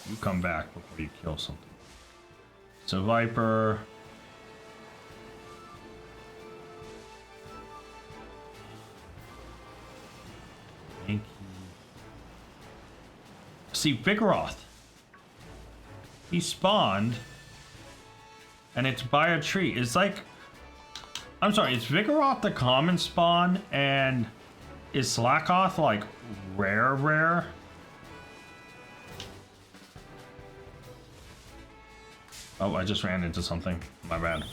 You come back before you kill something. So Viper. Thank you. See, Vigoroth. He spawned, and it's by a tree. It's like, I'm sorry, is Vigoroth the common spawn, and is Slackoth like rare? Oh, I just ran into something. My bad.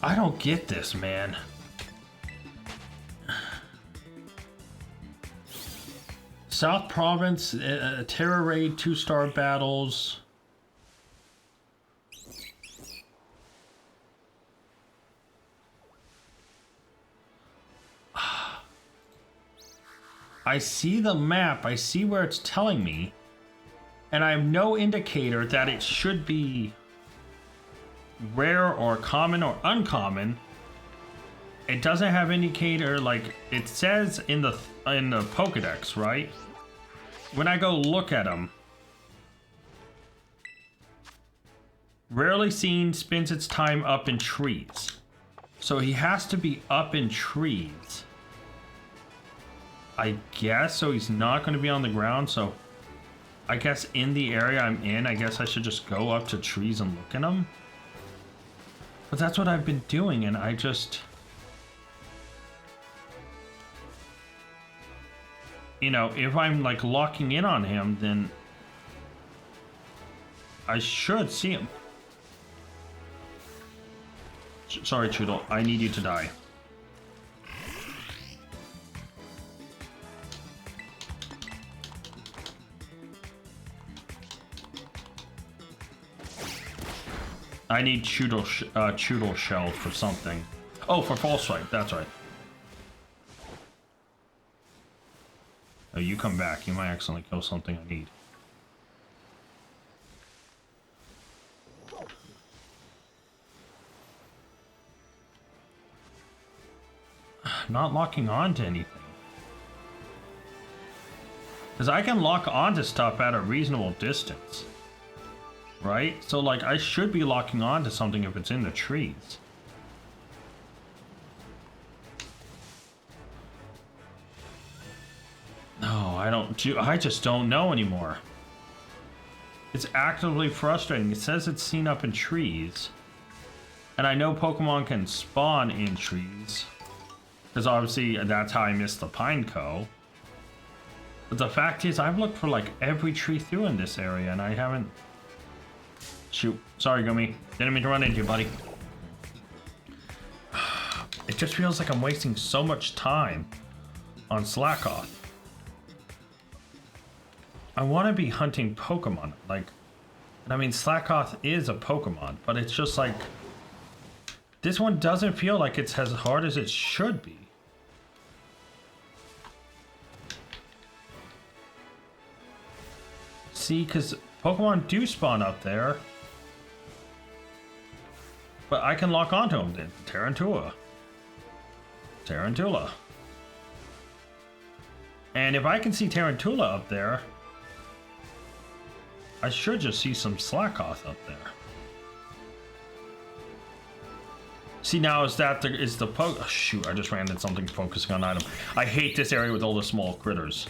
I don't get this, man. South Province, Terra Raid 2-star battles. I see the map, I see where it's telling me, and I have no indicator that it should be rare or common or uncommon. It doesn't have indicator, like it says in the Pokedex, right? When I go look at them, rarely seen, spends its time up in trees. So he has to be up in trees, I guess. So he's not going to be on the ground. So I guess in the area I'm in, I guess I should just go up to trees and look at them. But that's what I've been doing, and I just... You know, if I'm like locking in on him, then I should see him. Sorry, Choodle, I need you to die. I need Choodle Shell for something. Oh, for False Swipe, that's right. Oh, you come back. You might accidentally kill something I need. Not locking on to anything. Because I can lock onto stuff at a reasonable distance. Right? So, like, I should be locking on to something if it's in the trees. No, I just don't know anymore. It's actively frustrating. It says it's seen up in trees. And I know Pokemon can spawn in trees. Because obviously that's how I missed the Pineco. But the fact is, I've looked for like every tree through in this area and I haven't... Shoot. Sorry, Gummy. Didn't mean to run into you, buddy. It just feels like I'm wasting so much time on Slackoth. I want to be hunting Pokemon. Like, and I mean, Slackoth is a Pokemon, but it's just like... This one doesn't feel like it's as hard as it should be. See, because Pokemon do spawn up there. But I can lock onto them then. Tarantula. And if I can see Tarantula up there, I should just see some Slackoth up there. See, now is the oh, shoot, I just ran into something focusing on item. I hate this area with all the small critters.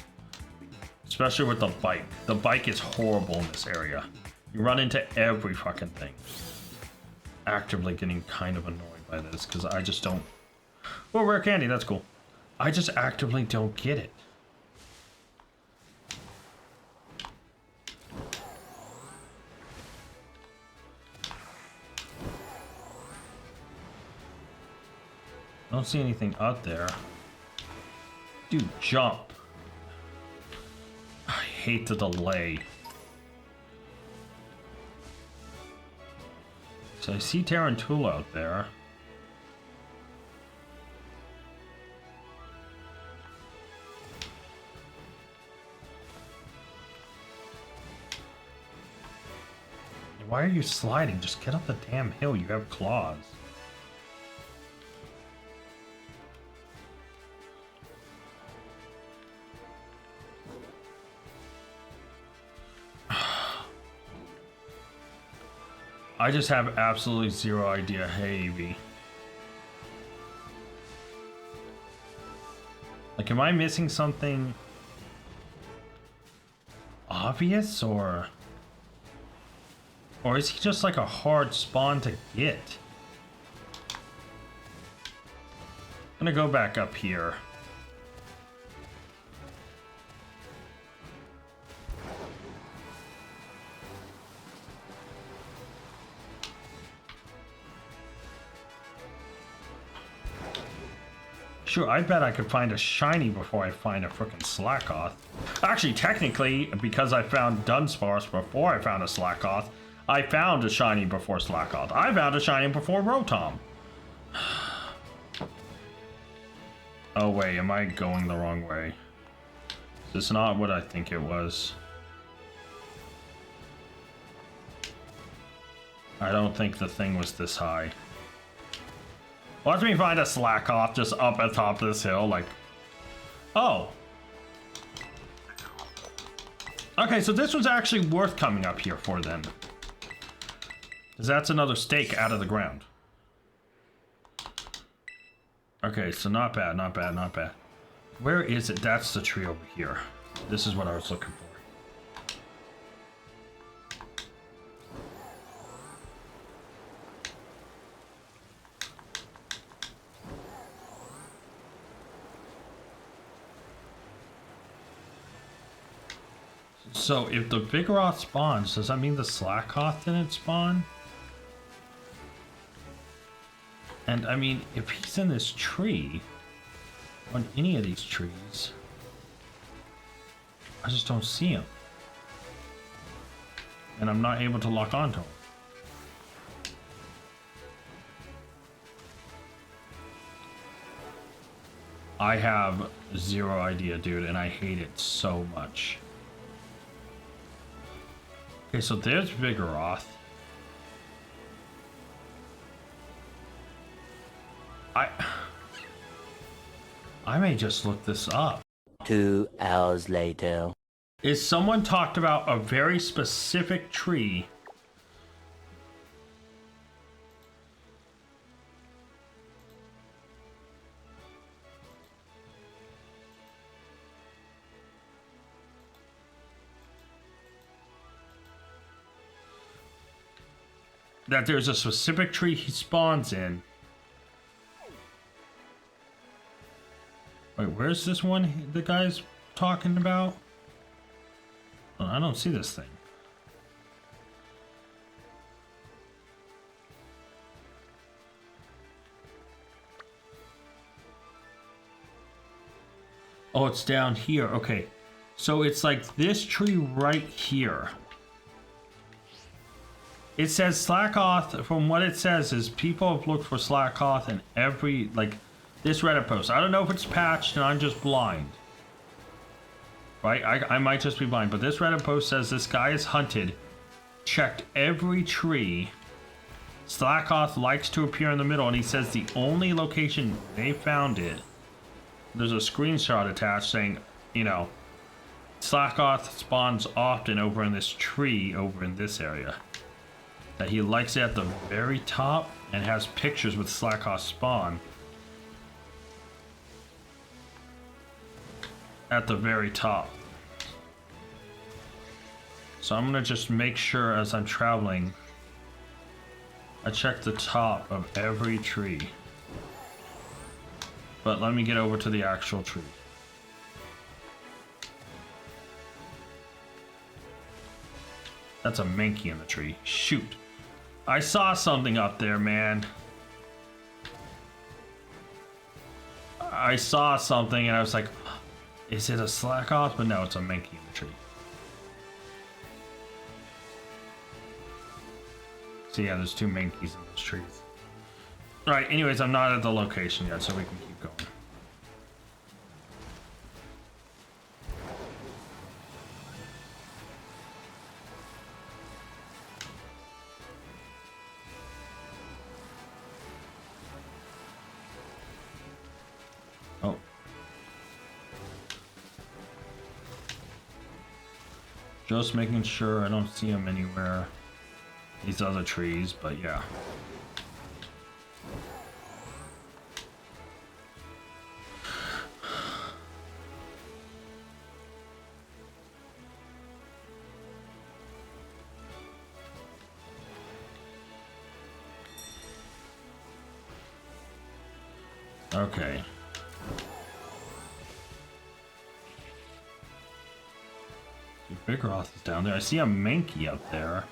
Especially with the bike. The bike is horrible in this area. You run into every fucking thing. Actively getting kind of annoyed by this because I just don't... Oh, rare candy, that's cool. I just actively don't get it. I don't see anything out there. Dude, jump. I hate the delay. So I see Tarantula out there. Why are you sliding? Just get up the damn hill. You have claws. I just have absolutely zero idea. Hey, Evie. Like, am I missing something obvious, or is he just like a hard spawn to get? I'm gonna go back up here. Sure, I bet I could find a shiny before I find a frickin' Slackoth. Actually, technically, because I found Dunsparce before I found a Slackoth, I found a shiny before Slackoth. I found a shiny before Rotom. Oh wait, am I going the wrong way? Is this not what I think it was? I don't think the thing was this high. Watch me find a Slackoth just up at top of this hill, like... Oh. Okay, so this was actually worth coming up here for then. Because that's another stake out of the ground. Okay, so not bad, not bad, not bad. Where is it? That's the tree over here. This is what I was looking for. So if the Vigoroth spawns, does that mean the Slackoth didn't spawn? And I mean, if he's in this tree, on any of these trees, I just don't see him. And I'm not able to lock onto him. I have zero idea, dude, and I hate it so much. Okay, so there's Vigoroth. I may just look this up. 2 hours later. Is someone talked about a very specific tree that there's a specific tree he spawns in? Wait, where's this one the guy's talking about? Oh, I don't see this thing. Oh, it's down here. Okay. So it's like this tree right here. It says Slackoth, from what it says, is people have looked for Slackoth in every, like, this Reddit post. I don't know if it's patched and I'm just blind. Right? I might just be blind, but this Reddit post says this guy is hunted, checked every tree. Slackoth likes to appear in the middle, and he says the only location they found it, there's a screenshot attached saying, you know, Slackoth spawns often over in this tree over in this area. That he likes it at the very top and has pictures with Slackoth spawn at the very top. So I'm gonna just make sure as I'm traveling, I check the top of every tree. But let me get over to the actual tree. That's a Mankey in the tree. Shoot. I saw something up there, man. I saw something and I was like, Is it a slack off? But no, it's a Mankey in the tree. So yeah, there's two Mankeys in those trees. Alright, anyways, I'm not at the location yet, so we can keep going. Oh. Just making sure I don't see him anywhere. These other trees, but yeah. Okay. Big Roth is down there. I see a Mankey up there.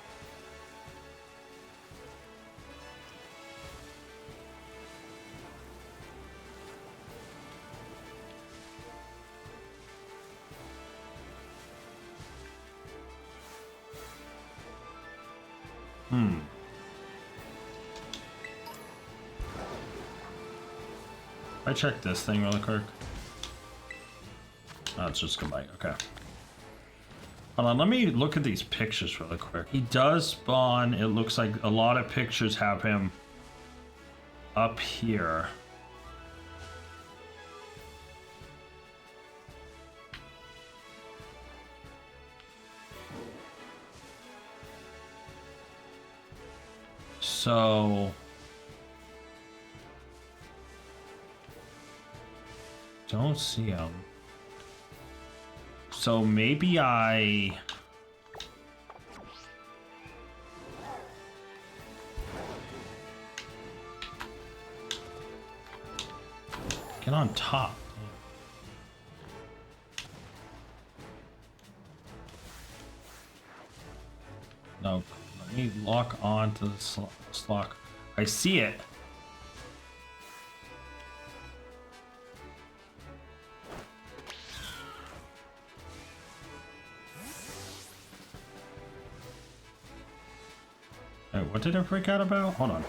I check this thing really quick. Oh, it's just goodbye. Okay. Hold on, let me look at these pictures really quick. He does spawn. It looks like a lot of pictures have him up here. So don't see him. So maybe I get on top. No, let me lock on to the slot. I see it. Wait, what did I freak out about? Hold on.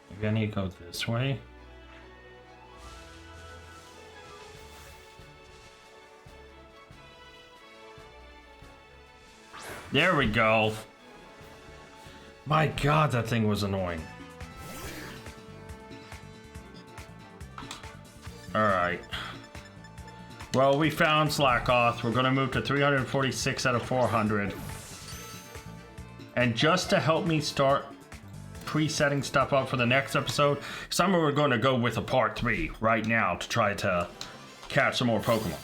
Maybe I need to go this way. There we go. My God, that thing was annoying. All right. Well, we found Slackoth. We're going to move to 346 out of 400. And just to help me start presetting stuff up for the next episode, some we're going to go with a part 3 right now to try to catch some more Pokemon.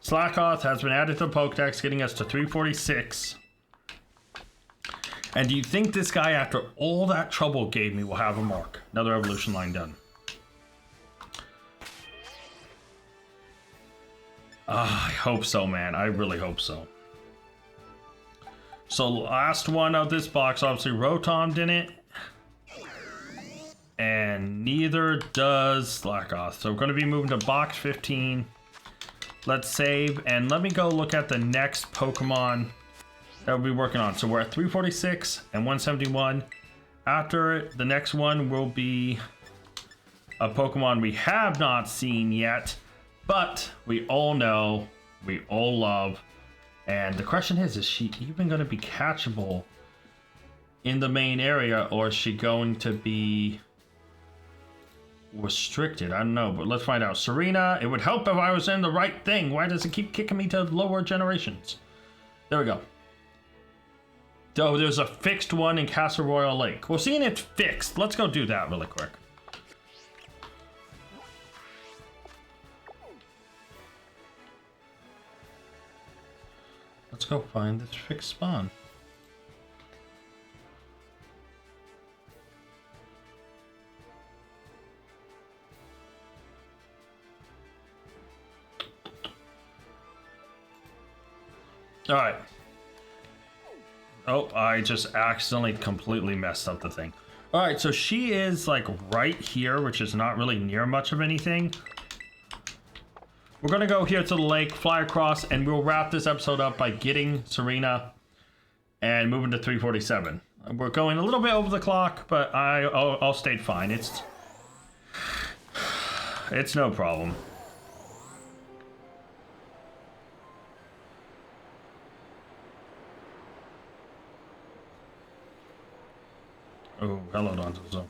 Slackoth has been added to the Pokedex, getting us to 346. And do you think this guy, after all that trouble it gave me, will have a mark? Another evolution line done. I hope so, man. I really hope so. So last one of this box, obviously Rotom didn't. And neither does Slackoth. So we're going to be moving to box 15. Let's save, and let me go look at the next Pokemon that we'll be working on. So we're at 346 and 171. After it, the next one will be a Pokemon we have not seen yet, but we all know, we all love. And the question is she even going to be catchable in the main area, or is she going to be restricted? I don't know, but let's find out. Serena, it would help if I was in the right thing. Why does it keep kicking me to lower generations? There we go. Oh, there's a fixed one in Castle Royal Lake. Well, seeing it's fixed, let's go do that really quick. Let's go find this fixed spawn. All right. Oh, I just accidentally completely messed up the thing. All right, so she is like right here, which is not really near much of anything. We're gonna go here to the lake, fly across, and we'll wrap this episode up by getting Serena and moving to 347. We're going a little bit over the clock, but I'll stay fine. It's no problem. Oh, hello, Donzo.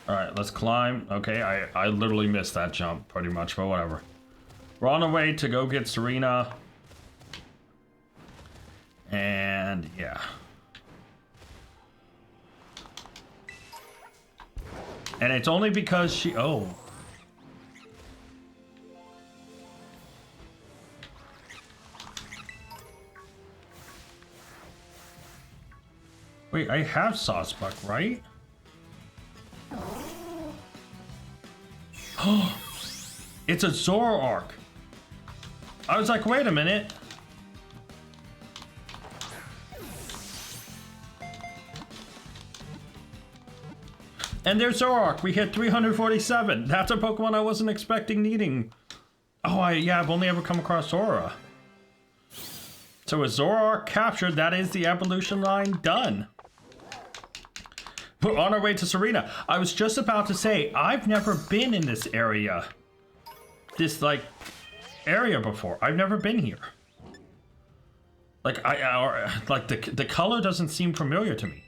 Alright, let's climb. Okay, I literally missed that jump pretty much, but whatever. We're on our way to go get Serena. And yeah. And it's only because she... Oh. Wait, I have Saucebuck, right? Oh, it's a Zoroark. I was like, wait a minute. And there's Zoroark. We hit 347. That's a Pokemon I wasn't expecting needing. Oh, yeah, I've only ever come across Zora. So with Zoroark captured, that is the evolution line done. We're on our way to Serena. I was just about to say, I've never been in this area. This, like, area before. I've never been here. Like, the color doesn't seem familiar to me.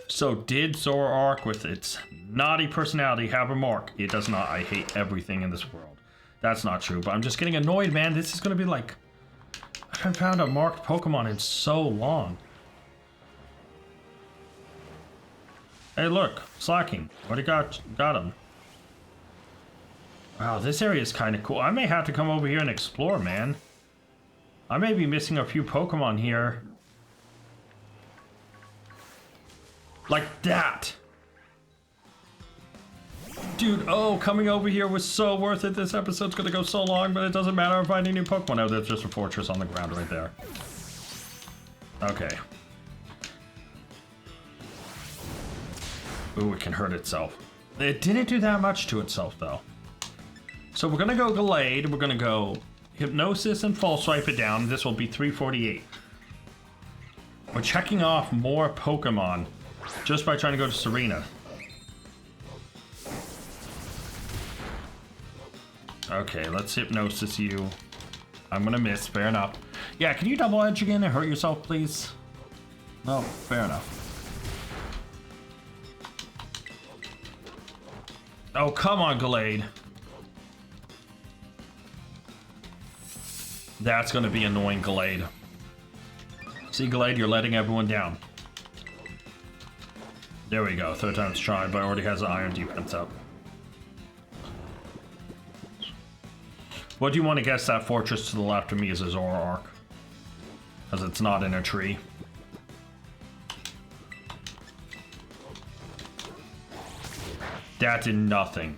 So did Zoroark with its naughty personality have a mark? It does not. I hate everything in this world. That's not true, but I'm just getting annoyed, man. This is going to be like... I haven't found a marked Pokemon in so long. Hey, look. Slacking. What do you got him? Wow, this area is kind of cool. I may have to come over here and explore, man. I may be missing a few Pokemon here. Like that. Dude, oh, coming over here was so worth it. This episode's gonna go so long, but it doesn't matter. I'm finding new Pokemon. Oh, there's just a fortress on the ground right there. Okay. Ooh, it can hurt itself. It didn't do that much to itself, though. So we're gonna go Glade. We're gonna go Hypnosis and False Swipe it down. This will be 348. We're checking off more Pokemon just by trying to go to Serena. Okay, let's Hypnosis you. I'm gonna miss, fair enough. Yeah, can you double edge again and hurt yourself, please? No, fair enough. Oh, come on, Glade. That's gonna be annoying, Glade. See, Glade, you're letting everyone down. There we go, third time's tried, but already has an Iron Defense up. What do you want to guess that fortress to the left of me is a Zoroark? Because it's not in a tree. That did nothing.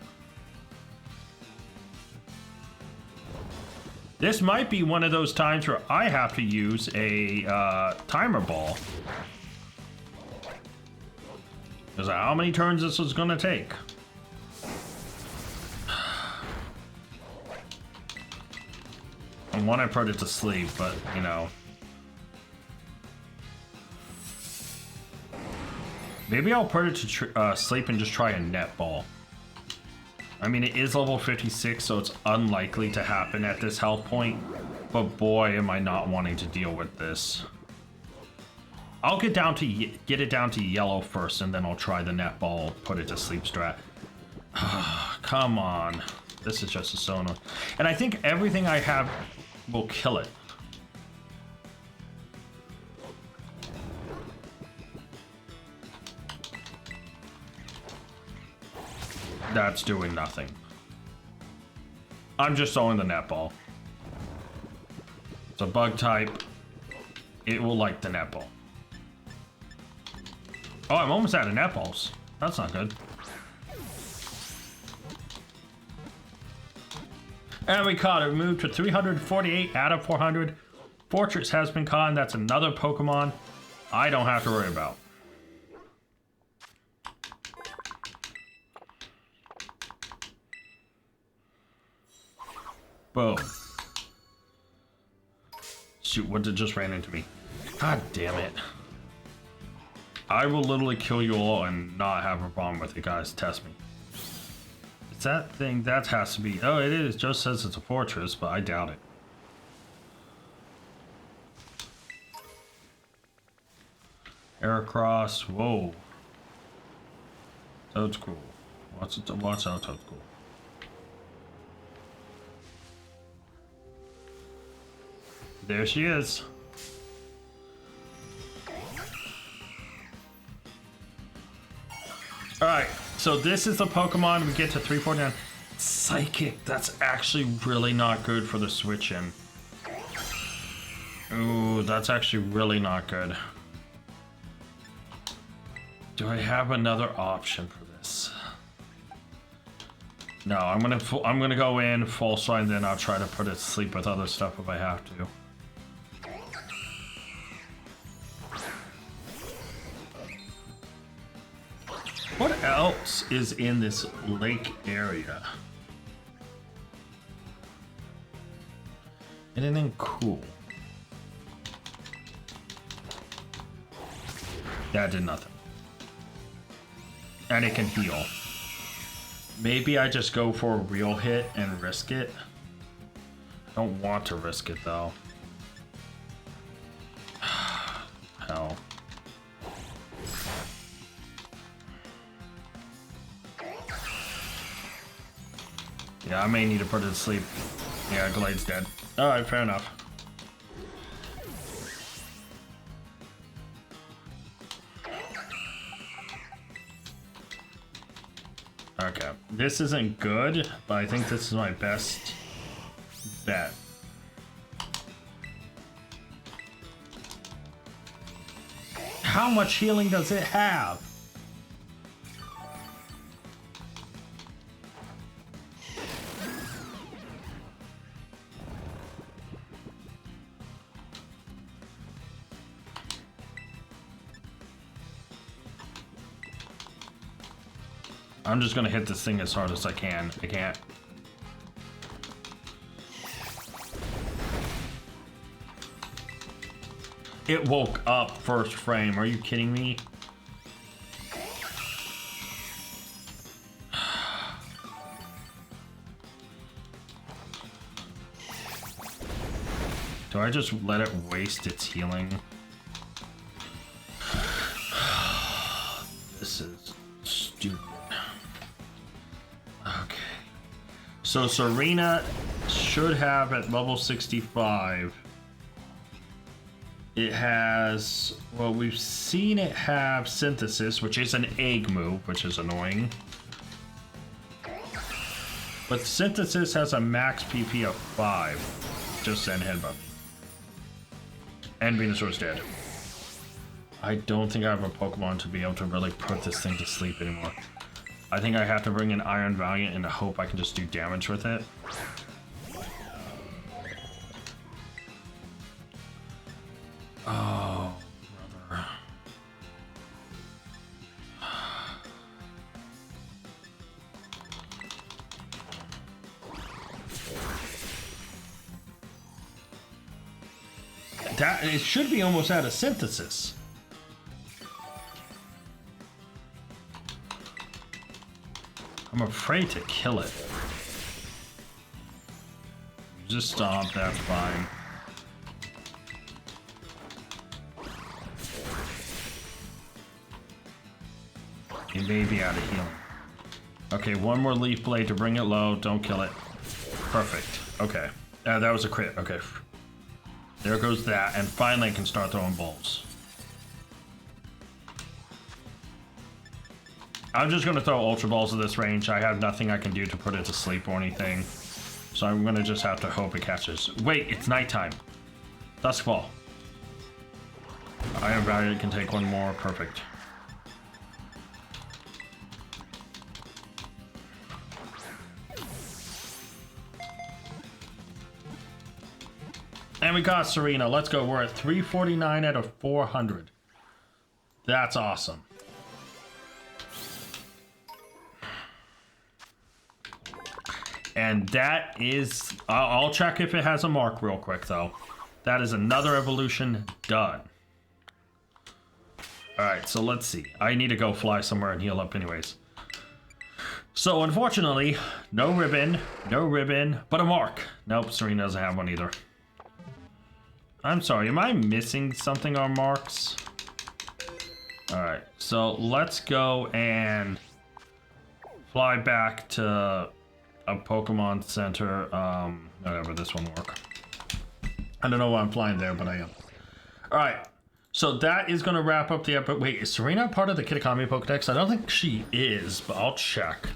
This might be one of those times where I have to use a timer ball. Because how many turns this is going to take? I want to put it to sleep, but, you know. Maybe I'll put it to sleep and just try a net ball. I mean, it is level 56, so it's unlikely to happen at this health point. But boy, am I not wanting to deal with this. I'll get it down to yellow first, and then I'll try the net ball, put it to sleep strat. Come on. This is just a Sona. And I think everything I have will kill it. That's doing nothing. I'm just throwing the net ball. It's a bug type. It will like the net ball. Oh, I'm almost out of net balls. That's not good. And we caught it. We moved to 348 out of 400. Fortress has been caught, and that's another Pokemon I don't have to worry about. Boom. Shoot, what just ran into me? God damn it. I will literally kill you all and not have a problem with it, guys. Test me. It's that thing. That has to be. Oh, it is. Just says it's a fortress, but I doubt it. Aircross. Whoa. That's cool. Watch out, that's cool. There she is. Alright, so this is the Pokemon. We get to 349. Psychic. That's actually really not good for the switch in. Ooh, that's actually really not good. Do I have another option for this? No, I'm gonna go in full slide, then I'll try to put it to sleep with other stuff if I have to. What else is in this lake area? Anything cool? That did nothing. And it can heal. Maybe I just go for a real hit and risk it. I don't want to risk it though. Hell. Yeah, I may need to put it to sleep. Yeah, Glade's dead. Alright, fair enough. Okay, this isn't good, but I think this is my best bet. How much healing does it have? I'm just gonna hit this thing as hard as I can. I can't. It woke up first frame. Are you kidding me? Do I just let it waste its healing? This is stupid. Okay. So Serena should have at level 65. It has, well, we've seen it have Synthesis, which is an egg move, which is annoying. But Synthesis has a max PP of 5. Just send Headbutt. And Venusaur's dead. I don't think I have a Pokemon to be able to really put this thing to sleep anymore. I think I have to bring in Iron Valiant and hope I can just do damage with it. Oh, brother. That, it should be almost out of Synthesis. I'm afraid to kill it. Just stomp, that's fine. It may be out of healing. Okay, one more Leaf Blade to bring it low. Don't kill it. Perfect. Okay. That was a crit. Okay. There goes that. And finally I can start throwing balls. I'm just going to throw Ultra Balls at this range. I have nothing I can do to put it to sleep or anything. So I'm going to just have to hope it catches. Wait, it's nighttime. Duskfall. Iron Valiant can take one more. Perfect. And we got Serena. Let's go. We're at 349 out of 400. That's awesome. And that is... I'll check if it has a mark real quick, though. That is another evolution done. Alright, so let's see. I need to go fly somewhere and heal up anyways. So, unfortunately, no ribbon, but a mark. Nope, Serena doesn't have one either. I'm sorry, am I missing something on marks? Alright, so let's go and fly back to a Pokemon Center. Whatever, this one work. I don't know why I'm flying there, but I am. Alright, so that is going to wrap up the episode. Wait, is Serena part of the Kitakami Pokedex? I don't think she is, but I'll check.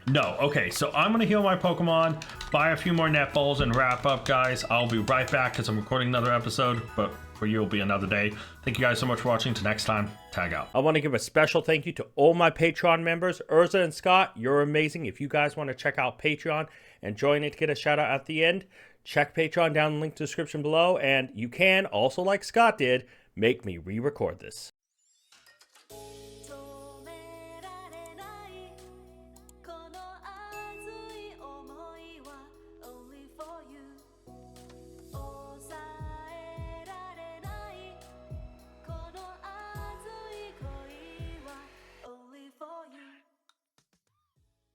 No, okay, so I'm going to heal my Pokemon, buy a few more net balls, and wrap up, guys. I'll be right back because I'm recording another episode, but for you, it'll be another day. Thank you guys so much for watching. Till next time, tag out. I want to give a special thank you to all my Patreon members. Urza and Scott, you're amazing. If you guys want to check out Patreon and join it to get a shout out at the end, check Patreon down in the link to the description below, and you can, also like Scott did, make me re-record this.